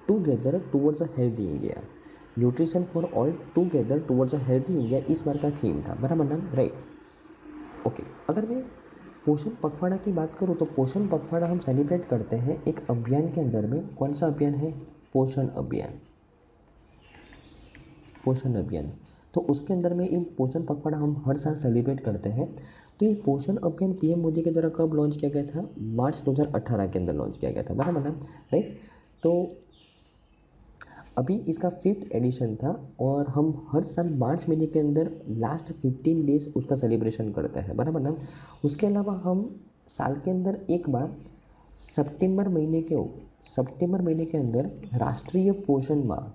together towards a healthy India. Nutrition for all together towards a healthy India इस बार का थीम था, बराबर ना, राइट। ओके, अगर मैं पोषण पखवाड़ा की बात करूँ तो पोषण पखवाड़ा हम सेलिब्रेट करते हैं एक अभियान के अंदर में। कौन सा अभियान है? पोषण अभियान। पोषण अभियान, तो उसके अंदर में ये पोषण पखवाड़ा हम हर साल सेलिब्रेट करते हैं। तो ये पोषण अभियान पीएम मोदी के द्वारा कब लॉन्च किया गया था? मार्च 2018 के अंदर लॉन्च किया गया था, बराबर ना, राइट। तो अभी इसका 5th एडिशन था और हम हर साल मार्च महीने के अंदर लास्ट 15 डेज उसका सेलिब्रेशन करते हैं, बराबर ना। उसके अलावा हम साल के अंदर एक बार सितंबर महीने के अंदर राष्ट्रीय पोषण माह,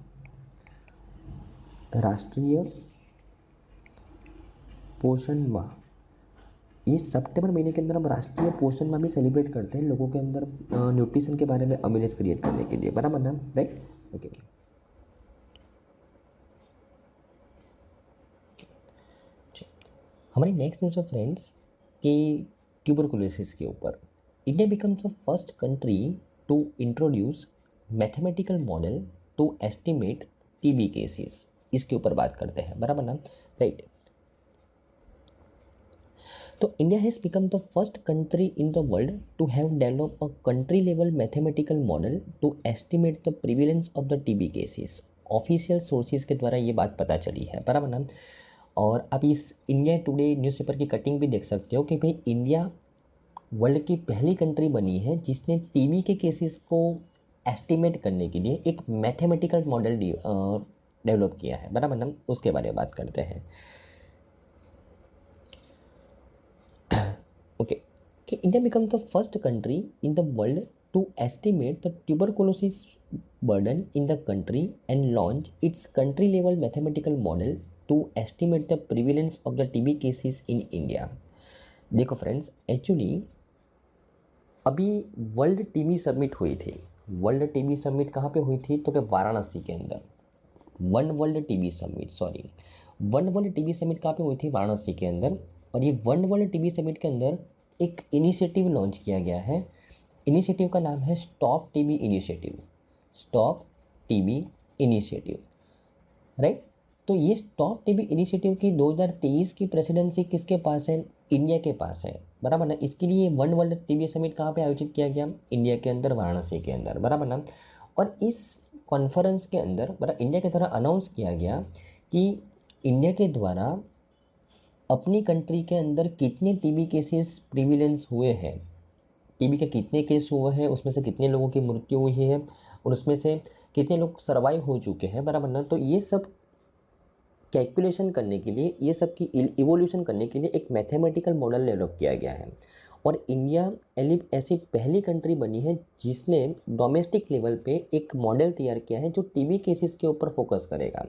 राष्ट्रीय पोषण माह, ये सितंबर महीने के अंदर हम राष्ट्रीय पोषण माह भी सेलिब्रेट करते हैं लोगों के अंदर न्यूट्रिशन के बारे में अवेयरनेस क्रिएट करने के लिए, बराबर ना, राइट। ओके, हमारी नेक्स्ट न्यूज़ है फ्रेंड्स कि ट्यूबरकुलोसिस के ऊपर। India becomes the first country to introduce mathematical model to estimate TB cases. इसके ऊपर बात करते हैं, बराबर ना, राइट। तो India has become the first country in the world to have develop a country level mathematical model to estimate the prevalence of the TB cases. Official sources के द्वारा ये बात पता चली है, बराबर ना। और आप इस इंडिया टुडे न्यूज़पेपर की कटिंग भी देख सकते हो कि भाई इंडिया वर्ल्ड की पहली कंट्री बनी है जिसने टीबी के केसेस को एस्टिमेट करने के लिए एक मैथमेटिकल मॉडल डेवलप किया है, बराबर ना। उसके बारे में बात करते हैं। ओके, कि India become the first country in the world to estimate the tuberculosis burden in the country and launch its country level mathematical model to estimate the prevalence of the TB cases in India। देखो फ्रेंड्स, एक्चुअली अभी वर्ल्ड टीबी समिट हुई थी। वर्ल्ड टीबी समिट कहाँ पे हुई थी? तो क्या वाराणसी के अंदर। वन वर्ल्ड टीबी समिट कहाँ पे हुई थी? वाराणसी के अंदर। और ये वन वर्ल्ड टीबी समिट के अंदर एक इनिशिएटिव लॉन्च किया गया है। इनिशिएटिव का नाम है stop TB initiative. Stop TB initiative, right. तो ये स्टॉप टीबी इनिशिएटिव की 2023 की प्रेसिडेंसी किसके पास है? इंडिया के पास है, बराबर ना। इसके लिए वन वर्ल्ड टीबी समिट कहाँ पे आयोजित किया गया? इंडिया के अंदर, वाराणसी के अंदर, बराबर ना। और इस कॉन्फ्रेंस के अंदर बराबर इंडिया के द्वारा अनाउंस किया गया कि इंडिया के द्वारा अपनी कंट्री के अंदर कितने टीबी केसेस प्रिविलेंस हुए हैं, टीबी के कितने केस हुए हैं, उसमें से कितने लोगों की मृत्यु हुई है और उसमें से कितने लोग सर्वाइव हो चुके हैं, बराबर ना। तो ये सब कैलकुलेशन करने के लिए, ये सब की इवोल्यूशन करने के लिए एक मैथमेटिकल मॉडल डेवलप किया गया है। और इंडिया ऐसी पहली कंट्री बनी है जिसने डोमेस्टिक लेवल पे एक मॉडल तैयार किया है जो टीबी केसेस के ऊपर फोकस करेगा।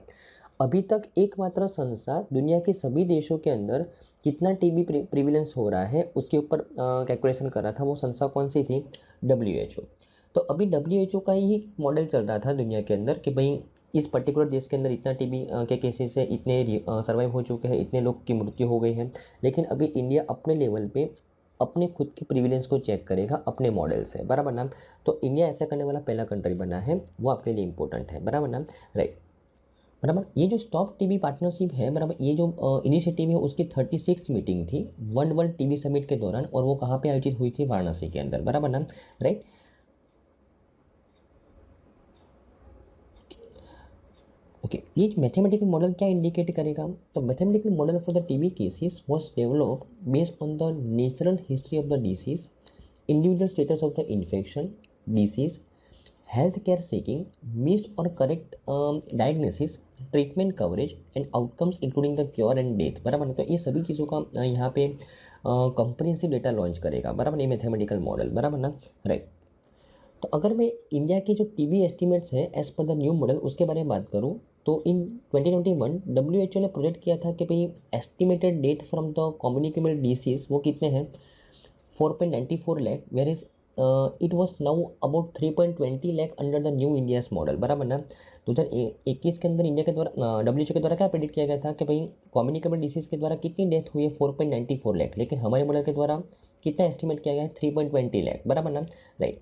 अभी तक एकमात्र संस्था दुनिया के सभी देशों के अंदर कितना टीबी प्रिविलेंस हो रहा है उसके ऊपर कैलकुलेशन कर रहा था। वो संस्था कौन सी थी? WHO। तो अभी WHO का ही मॉडल चल रहा था दुनिया के अंदर कि भाई इस पर्टिकुलर देश के अंदर इतना टीबी के केसेस है, इतने सर्वाइव हो चुके हैं, इतने लोग की मृत्यु हो गई है। लेकिन अभी इंडिया अपने लेवल पे अपने खुद की प्रिविलेंस को चेक करेगा अपने मॉडल से, बराबर ना। तो इंडिया ऐसा करने वाला पहला कंट्री बना है, वो आपके लिए इंपॉर्टेंट है, बराबर ना, राइट। बराबर, ये जो स्टॉप टीबी पार्टनरशिप है, बराबर, ये जो इनिशिएटिव है उसकी 36वीं मीटिंग थी वन वर्ल्ड टीबी समिट के दौरान, और वो कहाँ पे आयोजित हुई थी? वाराणसी के अंदर, बराबर ना, राइट। ओके, ये मैथमेटिकल मॉडल क्या इंडिकेट करेगा? तो mathematical model for the TB cases was developed based on the natural history of the disease, individual status of the infection, disease, health care seeking, missed और correct diagnosis, treatment coverage and outcomes including the cure and death, बराबर। तो ये सभी चीज़ों का यहाँ पे कंप्रिहेंसिव डेटा लॉन्च करेगा, बराबर, ये मैथमेटिकल मॉडल, बराबर ना, राइट। तो अगर मैं इंडिया के जो टीबी एस्टिमेट्स हैं as per the new model उसके बारे में बात करूँ तो इन 2021 WHO ने प्रोजेक्ट किया था कि भाई estimated death from the communicable disease वो कितने हैं? 4.94 lakh, whereas it was now about 3.20 lakh under the new India's model, बराबर ना। 2021 के अंदर इंडिया के द्वारा WHO के द्वारा क्या प्रेडिक्ट किया गया था कि भाई कम्युनिकेबल डिसीज़ के द्वारा कितनी डेथ हुई है? 4.94 लाख। लेकिन हमारे मॉडल के द्वारा कितना एस्टिमेट किया गया है? 3.20 लाख, बराबर ना, right.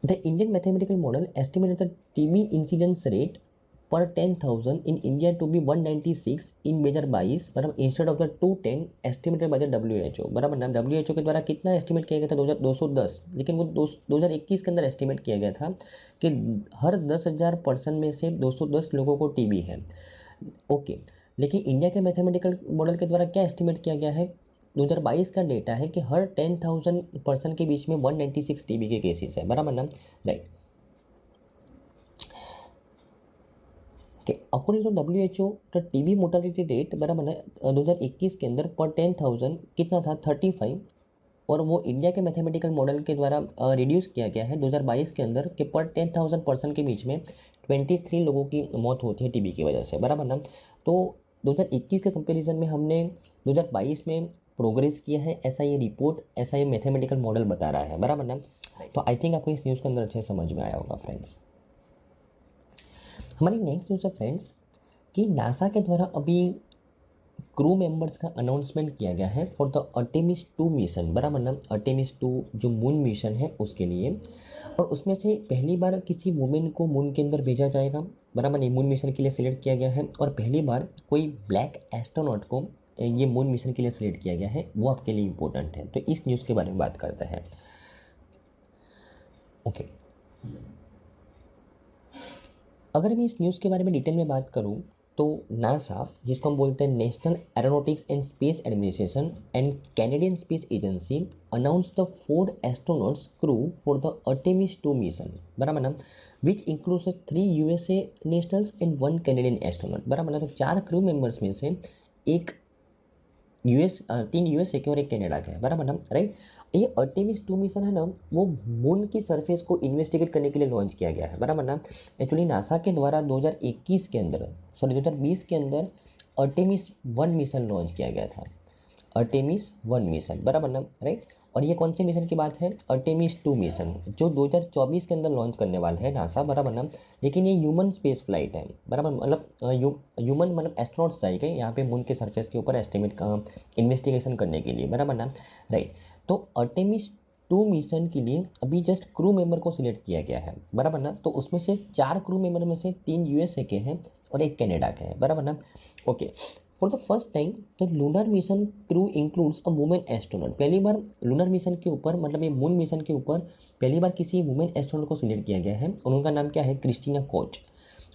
The Indian mathematical model estimated the TB incidence rate पर 10,000 इन इंडिया टू बी 196 इन 2022, बराबर, instead of the 210 estimated by the WHO, बराबर ना। WHO के द्वारा कितना एस्टिमेट किया गया था? 210, लेकिन वो 2021 के अंदर एस्टिमेट किया गया था कि हर 10,000 पर्सन में से 210 लोगों को टीबी है, ओके। लेकिन इंडिया के मैथमेटिकल मॉडल के द्वारा क्या एस्टिमेट किया गया है? 2022 का डेटा है कि हर 10,000 पर्सन के बीच में 196 टीबी के केसेस है, बराबर ना, right. According to WHO the TB mortality rate, बराबर ना, 2021 के अंदर पर 10,000 कितना था? 35, और वो इंडिया के मैथमेटिकल मॉडल के द्वारा रिड्यूस किया गया है 2022 के अंदर कि पर 10,000 पर्सन के बीच में 23 लोगों की मौत होती है टीबी की वजह से, बराबर ना। तो 2021 के कंपैरिजन में हमने 2022 में प्रोग्रेस किया है, ऐसा ये रिपोर्ट, ऐसा ये मैथमेटिकल मॉडल बता रहा है, बराबर ना। तो आई थिंक आपको इस न्यूज़ के अंदर अच्छे समझ में आया होगा फ्रेंड्स। हमारी नेक्स्ट न्यूज़ है फ्रेंड्स कि नासा के द्वारा अभी क्रू मेंबर्स का अनाउंसमेंट किया गया है फॉर द अर्टेमिस 2 मिशन, बराबर ना। अर्टेमिस 2 जो मून मिशन है उसके लिए, और उसमें से पहली बार किसी वुमेन को मून के अंदर भेजा जाएगा, बराबर नहीं, मून मिशन के लिए सिलेक्ट किया गया है, और पहली बार कोई ब्लैक एस्ट्रोनॉट को ये मून मिशन के लिए सिलेक्ट किया गया है, वो आपके लिए इंपॉर्टेंट है। तो इस न्यूज़ के बारे में बात करते हैं, ओके। अगर मैं इस न्यूज़ के बारे में डिटेल में बात करूं तो नासा, जिसको हम बोलते हैं national aeronautics and space administration and Canadian space agency, announce the 4 astronauts crew for the Artemis 2 mission, बराबर ना, which includes 3 USA nationals and 1 Canadian astronaut, बराबर ना। तो 4 क्रू मेंबर्स में से एक तीन USA के और एक कनाडा के है, बराबर ना, राइट। ये अर्टेमिस 2 मिशन है ना, वो मून की सरफेस को इन्वेस्टिगेट करने के लिए लॉन्च किया गया है, बराबर ना। एक्चुअली नासा के द्वारा 2020 के अंदर अर्टेमिस 1 मिशन लॉन्च किया गया था, अर्टेमिस 1 मिशन, बराबर ना, राइट। और ये कौन से मिशन की बात है? अर्टेमिस 2 मिशन, जो 2024 के अंदर लॉन्च करने वाला है नासा, बराबर ना। लेकिन ये ह्यूमन स्पेस फ्लाइट है, बराबर, मतलब ह्यूमन मतलब एस्ट्रोनॉट्स जाएंगे यहाँ पे मून के सरफेस के ऊपर एस्टिमेट का इन्वेस्टिगेशन करने के लिए, बराबर ना, राइट। तो अर्टेमिस 2 मिशन के लिए अभी जस्ट क्रू मेंबर को सिलेक्ट किया गया है, बराबर ना। तो उसमें से 4 क्रू मेंबर में से 3 USA के हैं और एक कनाडा के हैं, बराबर ना, okay. For the first time the lunar mission crew includes a women astronaut, पहली बार लूनर मिशन के ऊपर, मतलब ये मून मिशन के ऊपर पहली बार किसी वुमेन एस्ट्रोनॉट को सिलेक्ट किया गया है, और उनका नाम क्या है? Christina Koch.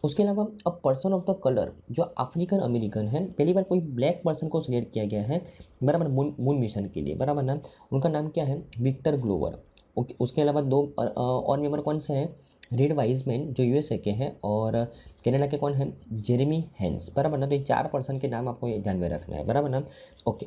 उसके अलावा a person of the colour, जो अफ्रीकन अमेरिकन है, पहली बार कोई ब्लैक पर्सन को सिलेक्ट किया गया है, बराबर, मून मिशन के लिए, बराबर ना। उनका नाम क्या है? Victor Glover, okay. उसके अलावा 2 और मेंबर कौन से हैं? रेड वाइजमैन, जो USA के हैं, और कनाडा के कौन हैं? जेरेमी हैंस, बराबर ना। तो ये 4 पर्सन के नाम आपको ये ध्यान में रखना है, बराबर ना, ओके।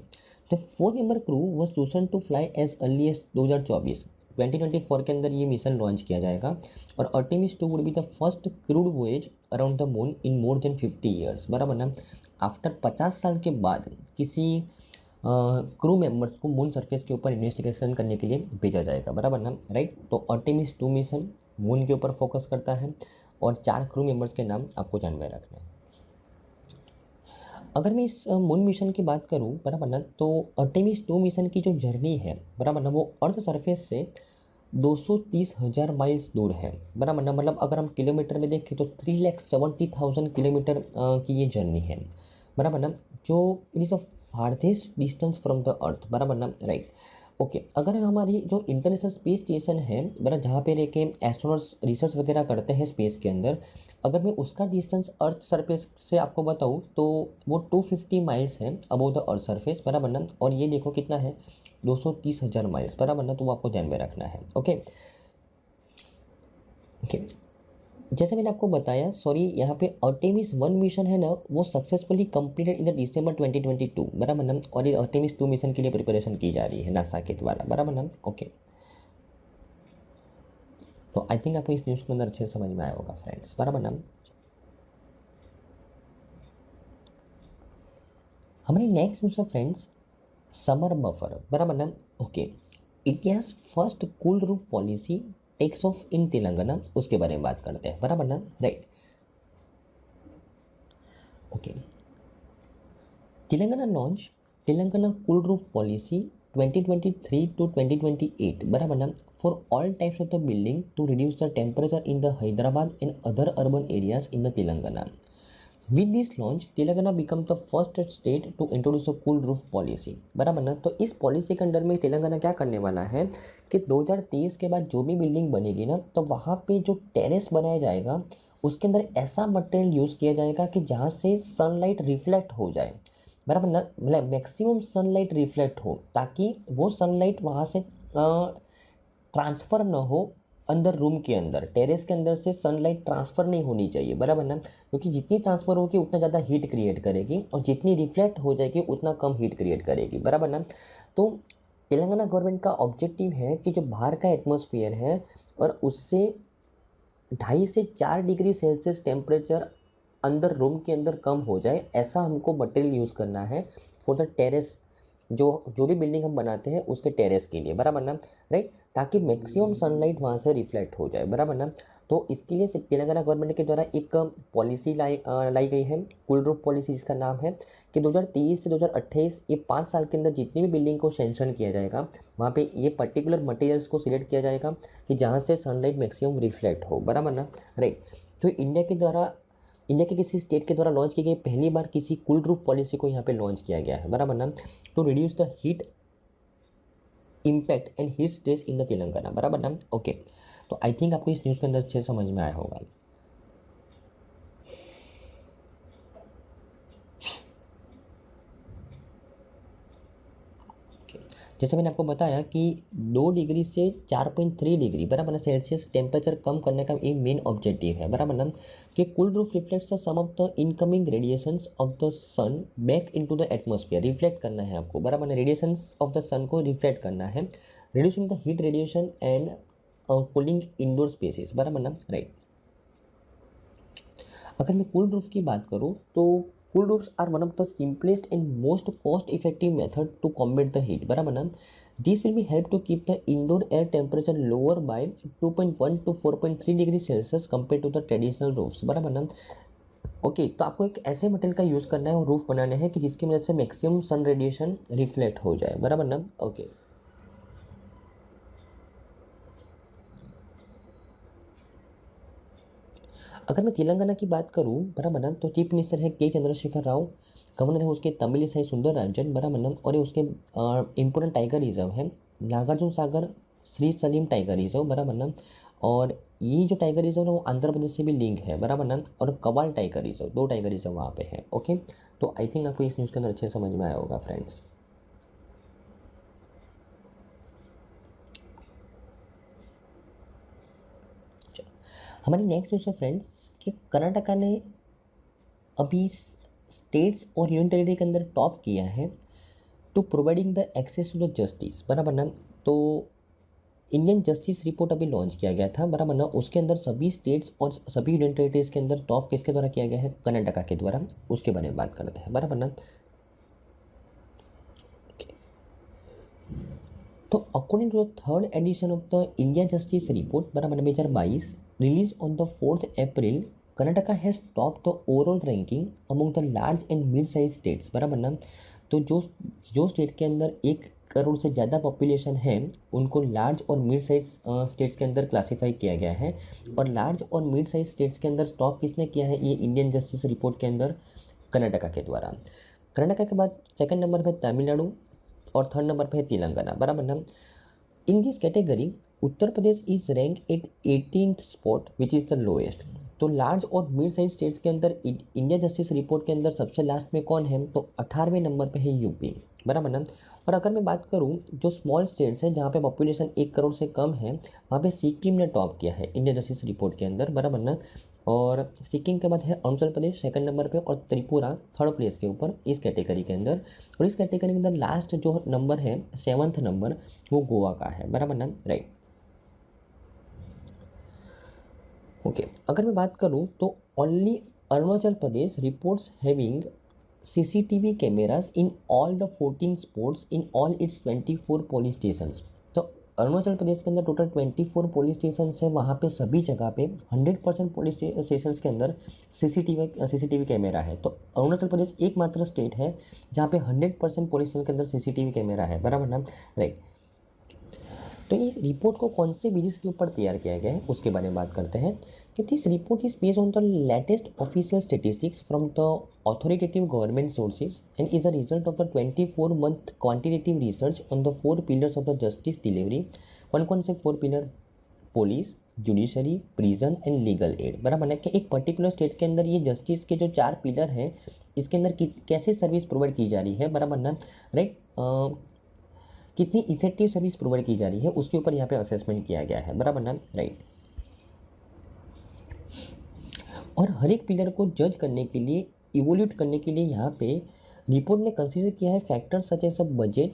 तो 4 member crew was chosen to fly as early as 2024 के अंदर ये मिशन लॉन्च किया जाएगा, और Artemis 2 would be the first crewed voyage around the moon in more than 50 years, बराबर ना। आफ्टर 50 साल के बाद किसी क्रू मेंबर्स को मून सरफेस के ऊपर इन्वेस्टिगेशन करने के लिए भेजा जाएगा, बराबर ना, राइट। तो अर्टेमिस 2 मिशन मून के ऊपर फोकस करता है, और 4 क्रू मेंबर्स के नाम आपको ध्यान में रखना है। अगर मैं इस मून मिशन की बात करूं, बराबर ना, तो अर्टेमिस 2 मिशन की जो जर्नी है, बराबर ना, वो अर्थ सरफेस से 230,000 माइल्स दूर है, बराबर ना। मतलब अगर हम किलोमीटर में देखें तो 3,70,000 किलोमीटर की ये जर्नी है, बराबर ना, जो it is a farthest distance from the earth, बराबर ना, राइट, ओके। अगर हमारी जो इंटरनेशनल स्पेस स्टेशन है, बराबर, जहाँ पे रह के एस्ट्रोनॉट्स रिसर्च वगैरह करते हैं स्पेस के अंदर, अगर मैं उसका डिस्टेंस अर्थ सरफेस से आपको बताऊँ तो वो 250 माइल्स है अबव द अर्थ सरफेस, बराबर ना। और ये देखो कितना है? 230,000 माइल्स, बराबर ना। तो वो आपको ध्यान में रखना है, ओके, ओके। जैसे मैंने आपको बताया, सॉरी, यहाँ पे अर्टेमिस 1 मिशन है ना, वो सक्सेसफुली कंप्लीटेड इन द दिसंबर 2022, बराबर ना। और ये अर्टेमिस 2 मिशन के लिए प्रिपरेशन की जा रही है नासा के द्वारा, बराबर ना, ओके। तो आई थिंक आपको इस न्यूज़ के अंदर अच्छे से समझ में आया होगा फ्रेंड्स, बराबर ना। हमारी नेक्स्ट न्यूज़ है फ्रेंड्स समर बफर, बराबर ना, okay. India's first cool roof policy takes off in Telangana, उसके बारे में बात करते हैं, बराबर ना, right, okay. Telangana launch Telangana cool roof policy 2023 to 2028 बराबर ना for all types of the building to reduce the temperature in the Hyderabad and other urban areas in the Telangana. With this launch, Telangana become the first state to introduce a cool roof policy बराबर ना। तो इस पॉलिसी के अंडर में तेलंगाना क्या करने वाला है कि 2023 के बाद जो भी बिल्डिंग बनेगी ना, तो वहाँ पे जो टेरेस बनाया जाएगा उसके अंदर ऐसा मटेरियल यूज़ किया जाएगा कि जहाँ से सनलाइट रिफ्लेक्ट हो जाए बराबर ना, मतलब मैक्सिमम सनलाइट रिफ्लेक्ट हो, ताकि वो सनलाइट वहाँ से ट्रांसफ़र ना हो अंदर रूम के अंदर। टेरेस के अंदर से सनलाइट ट्रांसफ़र नहीं होनी चाहिए बराबर ना, क्योंकि जितनी ट्रांसफ़र होगी उतना ज़्यादा हीट क्रिएट करेगी और जितनी रिफ्लेक्ट हो जाएगी उतना कम हीट क्रिएट करेगी बराबर ना। तो तेलंगाना गवर्नमेंट का ऑब्जेक्टिव है कि जो बाहर का एटमॉस्फेयर है और उससे 2.5 से 4 डिग्री सेल्सियस टेम्परेचर अंदर रूम के अंदर कम हो जाए, ऐसा हमको मटेरियल यूज़ करना है फॉर द टेरेस। जो भी बिल्डिंग हम बनाते हैं उसके टेरेस के लिए बराबर ना, राइट, ताकि मैक्सिमम सनलाइट वहाँ से रिफ्लेक्ट हो जाए बराबर ना। तो इसके लिए तेलंगाना गवर्नमेंट के द्वारा एक पॉलिसी लाई गई है, कूल रूफ पॉलिसी, जिसका नाम है कि 2023 से 2028 ये 5 साल के अंदर जितनी भी बिल्डिंग को सैंक्शन किया जाएगा वहाँ पे ये पर्टिकुलर मटेरियल्स को सिलेक्ट किया जाएगा कि जहाँ से सनलाइट मैक्सिमम रिफ्लेक्ट हो बराबर ना, राइट। तो इंडिया के किसी स्टेट के द्वारा लॉन्च की गई पहली बार किसी कूल रूफ पॉलिसी को यहाँ पे लॉन्च किया गया है बराबर ना, to reduce the heat impact and heat stress in the Telangana बराबर ना। ओके, तो आई थिंक आपको इस न्यूज़ के अंदर अच्छे से समझ में आया होगा। जैसे मैंने आपको बताया कि 2 डिग्री से 4.3 डिग्री बराबर ना सेल्सियस टेम्परेचर कम करने का एक मेन ऑब्जेक्टिव है बराबर ना, कि cool roof reflects the some of the incoming radiations of the sun back into the atmosphere. Reflect करना है आपको बराबर ना, रेडिएशंस ऑफ द सन को रिफ्लेक्ट करना है, reducing the heat radiation and cooling indoor spaces बराबर ना, राइट। अगर मैं कूल रूफ की बात करूँ तो cool roofs are one of the simplest and most cost effective method to combat the heat बराबर ना। This will be help to keep the indoor air temperature lower by 2.1 to 4.3 degree Celsius compare to the traditional roofs बराबर ना। ओके, तो आपको एक ऐसे मटेरियल का यूज़ करना है और रूफ बनाने हैं कि जिसकी मदद से मैक्सिमम सन रेडिएशन रिफ्लेक्ट हो जाए बराबर ना। ओके, अगर मैं तेलंगाना की बात करूँ बराबर ना, तो चीफ मिनिस्टर है के चंद्रशेखर राव, गवर्नर है उसके तमिलिसाई सुंदरराजन बराबर ना, और ये उसके इम्पोर्टेंट टाइगर रिजर्व है नागार्जुन सागर श्री सलीम टाइगर रिजर्व बराबर ना। और ये जो टाइगर रिजर्व है वो आंध्र प्रदेश से भी लिंक है बराबर ना, और Kawal tiger reserve, 2 tiger reserve वहाँ पे है। ओके, तो आई थिंक आपको इस न्यूज़ के अंदर अच्छे समझ में आया होगा फ्रेंड्स। हमारी नेक्स्ट न्यूज़ है फ्रेंड्स कि कर्नाटका ने अभी स्टेट्स और यूनियन टेरिटरी के अंदर टॉप किया है to providing the access to the justice बराबर ना। तो इंडियन जस्टिस रिपोर्ट अभी लॉन्च किया गया था बराबर ना, उसके अंदर सभी स्टेट्स और सभी यूनियन टेरिटरीज के अंदर टॉप किसके द्वारा किया गया है, कर्नाटका के द्वारा, उसके बारे में बात करते हैं बराबर ना। तो according to the third edition of the India justice report बराबर 2022 release on the 4th April, Karnataka has top the overall ranking among the large and mid size states बराबर ना। तो जो स्टेट के अंदर 1 करोड़ से ज़्यादा पॉपुलेशन है उनको लार्ज और मिड साइज स्टेट्स के अंदर क्लासीफाई किया गया है। और लार्ज और मिड साइज स्टेट्स के अंदर टॉप किसने किया है, ये इंडियन जस्टिस रिपोर्ट के अंदर कर्नाटका के द्वारा। कर्नाटका के बाद सेकंड नंबर पर तमिलनाडु और थर्ड नंबर पे है तेलंगाना बराबर ना। In this category Uttar Pradesh is rank at 18th spot which is the lowest. तो लार्ज और मिड साइज स्टेट्स के अंदर इंडिया जस्टिस रिपोर्ट के अंदर सबसे लास्ट में कौन है, तो 18वें नंबर पे है यूपी बराबर ना। और अगर मैं बात करूँ जो स्मॉल स्टेट्स हैं जहाँ पे पॉपुलेशन 1 करोड़ से कम है, वहाँ पे सिक्किम ने टॉप किया है इंडिया जस्टिस रिपोर्ट के अंदर बराबर ना। और सिक्किम के बाद है अरुणाचल प्रदेश सेकंड नंबर पे और त्रिपुरा थर्ड प्लेस के ऊपर इस कैटेगरी के अंदर। और इस कैटेगरी के अंदर लास्ट जो नंबर है 7th नंबर वो गोवा का है बराबर ना, राइट। ओके, अगर मैं बात करूँ तो only Arunachal Pradesh reports having CCTV cameras in all the 14 spots in all it's 24 police stations. तो अरुणाचल प्रदेश के अंदर टोटल 24 पुलिस स्टेशन है, वहाँ पे सभी जगह पे 100% पुलिस स्टेशन के अंदर सीसीटीवी कैमरा है। तो अरुणाचल प्रदेश एकमात्र स्टेट है जहाँ पे 100% पुलिस स्टेशन के अंदर सीसीटीवी कैमरा है, बराबर ना, राइट। तो इस रिपोर्ट को कौन से बेसिस के ऊपर तैयार किया गया है उसके बारे में बात करते हैं कि this report is based on the latest official statistics from the authoritative government sources and is a result of the 24 month quantitative research on the 4 pillars of the justice delivery. कौन कौन से 4 pillar? Police, judiciary, prison and legal aid, बराबर है कि एक पर्टिकुलर स्टेट के अंदर ये जस्टिस के जो 4 पिलर हैं इसके अंदर कैसे सर्विस प्रोवाइड की जा रही है, बराबर ना, राइट। कितनी इफेक्टिव सर्विस प्रोवाइड की जा रही है उसके ऊपर यहाँ पे असेसमेंट किया गया है, बराबर ना, राइट। और हर एक पिलर को जज करने के लिए, इवोल्यूट करने के लिए यहाँ पे रिपोर्ट ने कंसीडर किया है factors such as budget,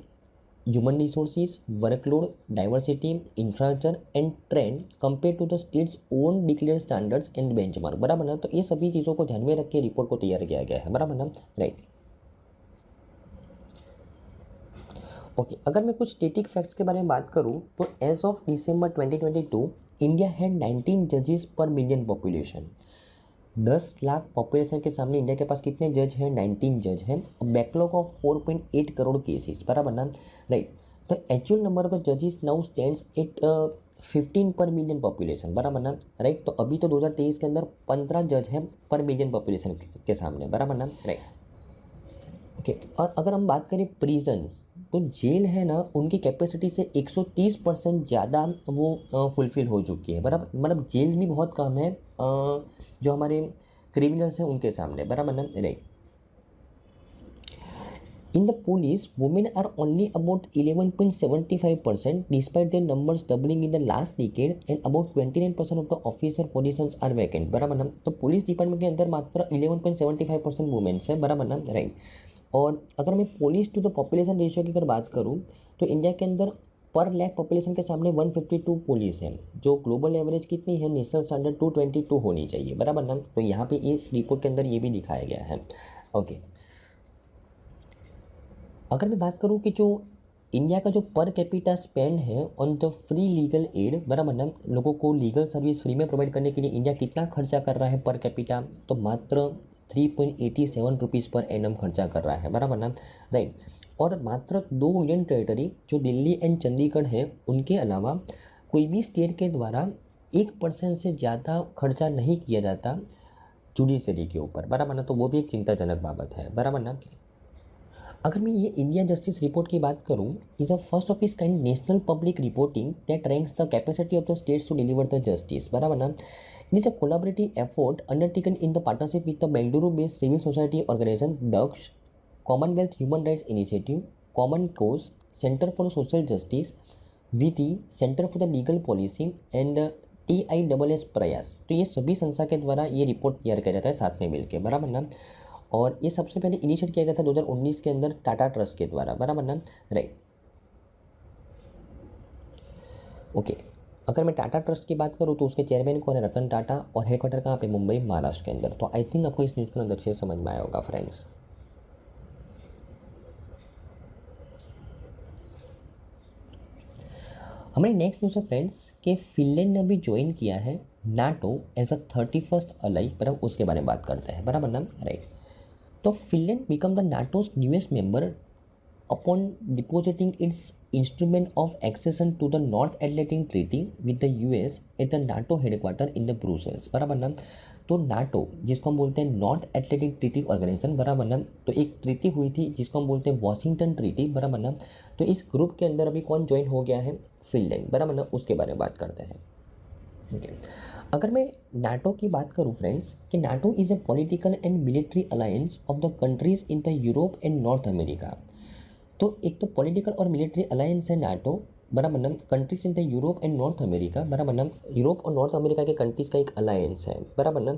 human resources, workload, diversity, infrastructure and trend compare to the states own declare standards and benchmark, बराबर ना। तो ये सभी चीज़ों को ध्यान में रख के रिपोर्ट को तैयार किया गया है, बराबर ना, राइट। ओके, अगर मैं कुछ स्टेटिक फैक्ट्स के बारे में बात करूं तो as of December 2022 India had 19 जजेस पर मिलियन पॉपुलेशन। 10 लाख पॉपुलेशन के सामने इंडिया के पास कितने जज हैं? 19 जज हैं। बैकलॉग ऑफ 4.8 करोड़ केसेस, बराबर ना, राइट। तो एक्चुअल नंबर ऑफ जजेस नाउ स्टैंड्स एट 15 पर मिलियन पॉपुलेशन, बराबर ना, राइट। तो अभी तो 2023 के अंदर 15 जज हैं पर मिलियन पॉपुलेशन के सामने, बराबर ना, राइट। ओके, और अगर हम बात करें प्रिजन्स, तो जेल है ना उनकी कैपेसिटी से 130% ज़्यादा वो फुलफ़िल हो चुकी है, बराबर। मतलब जेल भी बहुत कम है जो हमारे क्रिमिनल्स हैं उनके सामने, बराबर ना, right. In the police women are only about 11.75% despite their numbers doubling in the last decade and about 29% of the officer positions are vacant, बराबर ना। तो पुलिस डिपार्टमेंट के अंदर मात्र 11.75% वुमेन्स है, बराबर ना, राइट। और अगर मैं police to the population ratio की अगर बात करूँ तो इंडिया के अंदर पर लाख पॉपुलेशन के सामने 152 पुलिस है, जो ग्लोबल एवरेज कितनी है? नेशनल स्टैंडर्ड 222 होनी चाहिए, बराबर ना। तो यहाँ पे इस रिपोर्ट के अंदर ये भी दिखाया गया है, ओके। अगर मैं बात करूँ कि जो इंडिया का जो पर कैपिटा स्पेंड है on the free legal aid, बराबर ना, लोगों को लीगल सर्विस फ्री में प्रोवाइड करने के लिए इंडिया कितना खर्चा कर रहा है पर कैपिटा? तो मात्र 3.87 रुपीज़ पर एनम खर्चा कर रहा है, बराबर ना, राइट। और मात्र 2 यूनियन टेरिटरी जो दिल्ली एंड चंडीगढ़ है उनके अलावा कोई भी स्टेट के द्वारा 1% से ज़्यादा खर्चा नहीं किया जाता जुडिशरी के ऊपर, बराबर ना। तो वो भी एक चिंताजनक बाबत है, बराबर ना। अगर मैं ये इंडिया जस्टिस रिपोर्ट की बात करूँ, is a first of its kind national public reporting that ranks the capacity of the states to deliver the justice, बराबर ना। It is a collaborative effort undertaken in the partnership with the Bengaluru based civil society organization Daksh, commonwealth human rights initiative, common cause, centre for social justice, Vidhi, centre for the legal policy and TISS Prayas. तो ये सभी संस्था के द्वारा ये रिपोर्ट तैयार किया जाता है साथ में मिलकर, बराबर ना। और ये सबसे पहले इनिशिएट किया गया था 2019 के अंदर टाटा ट्रस्ट के द्वारा, बराबर ना, राइट। ओके, अगर मैं टाटा ट्रस्ट की बात करूँ तो उसके चेयरमैन कौन है? रतन टाटा। और हेडक्वार्टर कहाँ पे? मुंबई, महाराष्ट्र के अंदर। तो आई थिंक आपको इस न्यूज़ को अंदर अच्छे से समझ में आया होगा फ्रेंड्स। हमारी नेक्स्ट न्यूज़ है फ्रेंड्स कि फिनलैंड ने अभी ज्वाइन किया है NATO as a 31st Alai, बराबर। उसके बारे में बात करते हैं, बराबर ना, राइट। तो Finland become the नाटोज newest member upon depositing its instrument of accession to the North Atlantic Treaty with the US at the NATO headquarter in the Brussels, बराबर ना। तो नाटो जिसको हम बोलते हैं नॉर्थ एटलांटिक ट्रीटी ऑर्गेनाइजेशन, बराबर ना। तो एक ट्रीटी हुई थी जिसको हम बोलते हैं वॉशिंगटन ट्रीटी, बराबर ना। तो इस ग्रुप के अंदर अभी कौन ज्वाइन हो गया है? फिनलैंड, बराबर ना। उसके बारे में बात करते हैं, ओके। अगर मैं नाटो की बात करूँ फ्रेंड्स कि NATO is a political and military alliance of the countries in the Europe and north America. तो एक तो पॉलिटिकल और मिलिट्री अलायंस है नाटो, बराबर ना। Countries in the Europe and north America, बराबर ना। यूरोप और नॉर्थ अमेरिका के कंट्रीज का एक अलायंस है, बराबर ना।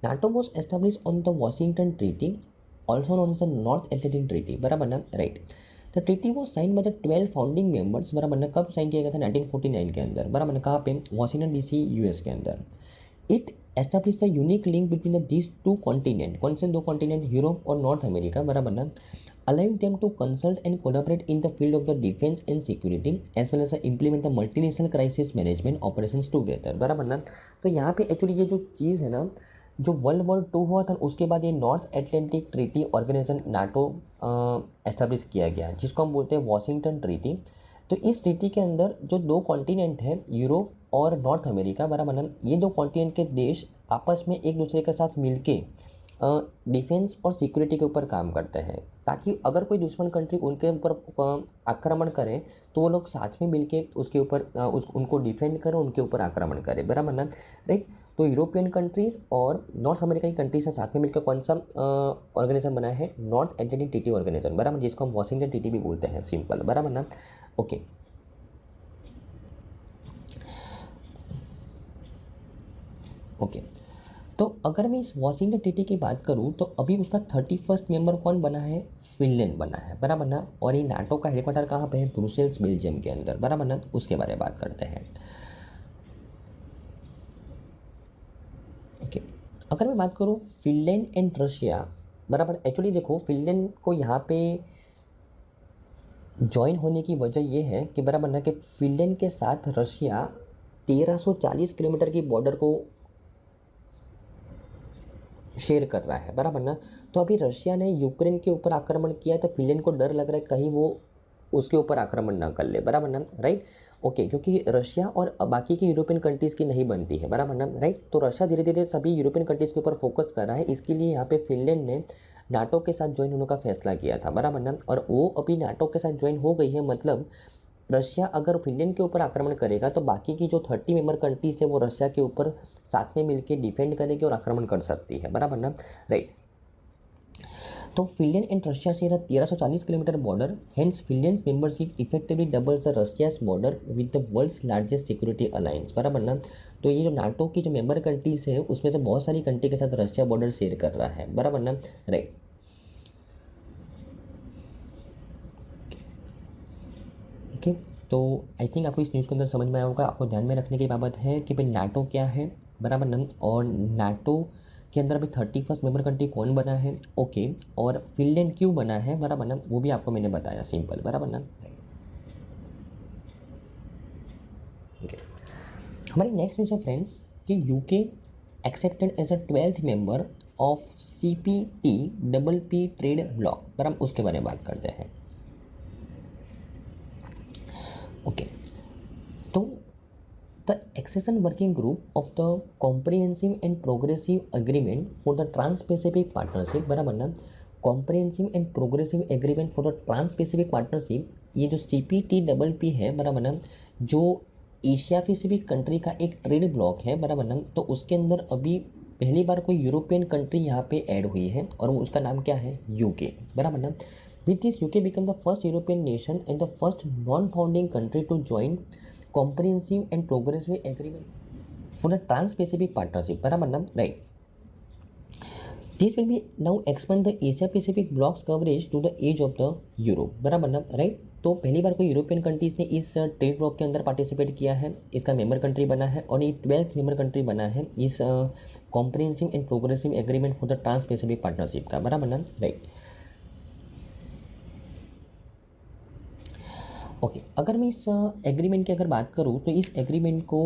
NATO was establish on the Washington treaty, also known as the North Atlantic treaty, बराबर ना, right. The treaty was sign by the 12 founding members, बराबर ना। कब साइन किया गया था? 1949 के अंदर, बराबर ना। कहाँ पे? वॉशिंगटन DC, US के अंदर। It establish the unique link between this two continent, कौन से दो कॉन्टिनेंट, यूरोप और नॉर्थ अमेरिका, बराबर ना, allowing them to consult and collaborate in the field of the defense and security as well as implement the multinational crisis management operations together, बराबर ना। तो यहाँ पे एक्चुअली ये जो चीज़ है ना, जो वर्ल्ड वॉर 2 हुआ था उसके बाद ये North Atlantic treaty organization NATO establish किया गया, जिसको हम बोलते हैं वॉशिंगटन ट्रीटी। तो इस ट्रीटी के अंदर जो दो कॉन्टिनेंट है, यूरोप और नॉर्थ अमेरिका, बराबर ना, ये दो कॉन्टिनेंट के देश आपस में एक दूसरे के साथ मिलके डिफेंस और सिक्योरिटी के ऊपर काम करते हैं, ताकि अगर कोई दुश्मन कंट्री उनके ऊपर आक्रमण करे तो वो लोग साथ में मिलके उसके ऊपर उनको डिफेंड करें, उनके ऊपर आक्रमण करें, बराबर ना, राइट। तो यूरोपियन कंट्रीज़ और नॉर्थ अमेरिका की कंट्रीज से साथ में मिलकर कौन सा ऑर्गेनाइजेशन बना है, नॉर्थ एटलांटिक ट्रीटी ऑर्गेनाइजेशन, बराबर, जिसको हम वॉशिंगटन ट्रीटी भी बोलते हैं, सिंपल, बराबर ना, ओके। ओके तो अगर मैं इस वॉशिंगटन ट्रीटी की बात करूं तो अभी उसका 31st मेंबर कौन बना है, फिनलैंड बना है, बराबर ना। और ये नाटो का हेडक्वार्टर कहाँ पे है, ब्रुसेल्स, बेल्जियम के अंदर, बराबर ना। उसके बारे में बात करते हैं। ओके अगर मैं बात करूँ फिनलैंड एंड रशिया, बराबर, एक्चुअली देखो फिनलैंड को यहाँ पे ज्वाइन होने की वजह ये है कि बराबर ना, कि फिनलैंड के साथ रशिया 1340 किलोमीटर की बॉर्डर को शेयर कर रहा है, बराबर ना। तो अभी रशिया ने यूक्रेन के ऊपर आक्रमण किया है, तो फिनलैंड को डर लग रहा है कहीं वो उसके ऊपर आक्रमण ना कर ले, बराबर ना, राइट, ओके। क्योंकि रशिया और बाकी की यूरोपियन कंट्रीज़ की नहीं बनती है, बराबर ना, राइट। तो रशिया धीरे धीरे सभी यूरोपियन कंट्रीज़ के ऊपर फोकस कर रहा है, इसके लिए यहाँ पे फिनलैंड ने नाटो के साथ ज्वाइन होने का फैसला किया था, बराबर ना। और वो अभी नाटो के साथ ज्वाइन हो गई है, मतलब रशिया अगर फिनलैंड के ऊपर आक्रमण करेगा तो बाकी की जो 30 मेंबर कंट्रीज है वो रशिया के ऊपर साथ में मिलकर डिफेंड करेगी और आक्रमण कर सकती है, बराबर ना, राइट। तो Finland and Russia share 1340 kilometer border, hence Finland's membership effectively doubles the Russia's border with the world's largest security alliance, बराबर ना। तो ये जो नाटो की जो मेंबर कंट्रीज है उसमें से बहुत सारी कंट्री के साथ रशिया बॉर्डर शेयर कर रहा है, बराबर ना, राइट। ओके तो आई थिंक आपको इस न्यूज़ के अंदर समझ में आया होगा। आपको ध्यान में रखने की बात है कि भाई नाटो क्या है, बराबर ना, और नाटो के अंदर अभी 31st मेंबर कंट्री कौन बना है, ओके। और फिनलैंड क्यों बना है, बराबर ना, वो भी आपको मैंने बताया, सिंपल, बराबर ना, ओके। हमारी नेक्स्ट न्यूज़ है फ्रेंड्स कि UK accepted as a 12th member of CPTPP trade bloc, पर हम उसके बारे में बात करते हैं, ओके। तो the accession working group of the comprehensive and progressive agreement for the trans Pacific partnership, बराबर ना, comprehensive and progressive agreement for the trans Pacific partnership, ये जो CPTPP है, बराबर ना, जो एशिया पैसिफिक कंट्री का एक ट्रेड ब्लॉक है, बराबर ना। तो उसके अंदर अभी पहली बार कोई यूरोपियन कंट्री यहाँ पे ऐड हुई है और वो उसका नाम क्या है, यूके, बराबर ना। With this, UK became the first European nation and the first non-founding country to join comprehensive and progressive agreement for the Trans-Pacific Partnership, बराबर ना, right. This will be now expand the Asia-Pacific bloc's coverage to the edge of the Europe, बराबर ना, right. तो पहली बार कोई यूरोपियन कंट्रीज ने इस ट्रेड ब्लॉक के अंदर पार्टिसिपेट किया है, इसका मेंबर कंट्री बना है और ये 12th मेंबर कंट्री बना है इस comprehensive and progressive agreement for the trans Pacific partnership का, बराबर ना, राइट, ओके। अगर मैं इस एग्रीमेंट की अगर बात करूँ तो इस एग्रीमेंट को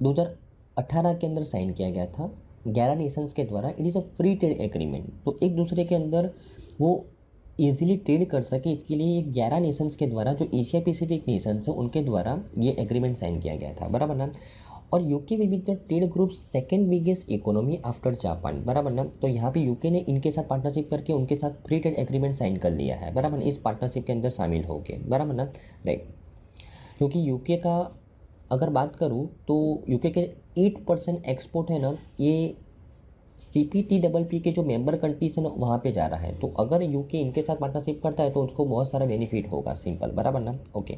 2018 के अंदर साइन किया गया था 11 नेशंस के द्वारा। It is a free trade agreement, तो एक दूसरे के अंदर वो ईजिली ट्रेड कर सके, इसके लिए 11 नेशंस के द्वारा, जो एशिया पैसिफिक नेशंस हैं उनके द्वारा ये एग्रीमेंट साइन किया गया था, बराबर ना। और UK will be the trade group second biggest economy after Japan, बराबर ना। तो यहाँ पे यूके ने इनके साथ पार्टनरशिप करके उनके साथ फ्री ट्रेड एग्रीमेंट साइन कर लिया है, बराबर ना, इस पार्टनरशिप के अंदर शामिल हो गए, बराबर ना, राइट। क्योंकि यूके का अगर बात करूँ तो यूके के 8% एक्सपोर्ट है ना, ये CPTPP के जो मेंबर कंट्रीज है ना वहाँ पे जा रहा है। तो अगर यूके इनके साथ पार्टनरशिप करता है तो उसको बहुत सारा बेनिफिट होगा, सिंपल, बराबर ना, ओके,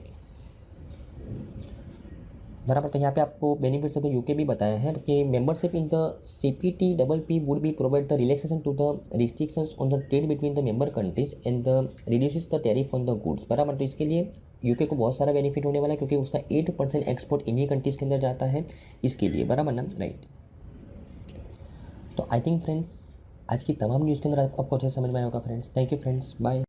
बराबर। तो यहाँ पे आपको बेनिफिट्स ऑफ द यूके भी बताया है कि membership in the CPTPP would be provide the relaxation to the restrictions on the trade between the member countries and the reduces the tariff on the goods, बराबर। तो इसके लिए यूके को बहुत सारा बेनिफिट होने वाला है क्योंकि उसका 8% एक्सपोर्ट इन्हीं कंट्रीज़ के अंदर जाता है, इसके लिए, बराबर ना, राइट। तो आई थिंक फ्रेंड्स आज की तमाम न्यूज़ के अंदर आपको अच्छे से समझ में आया होगा friends. Thank you friends, bye.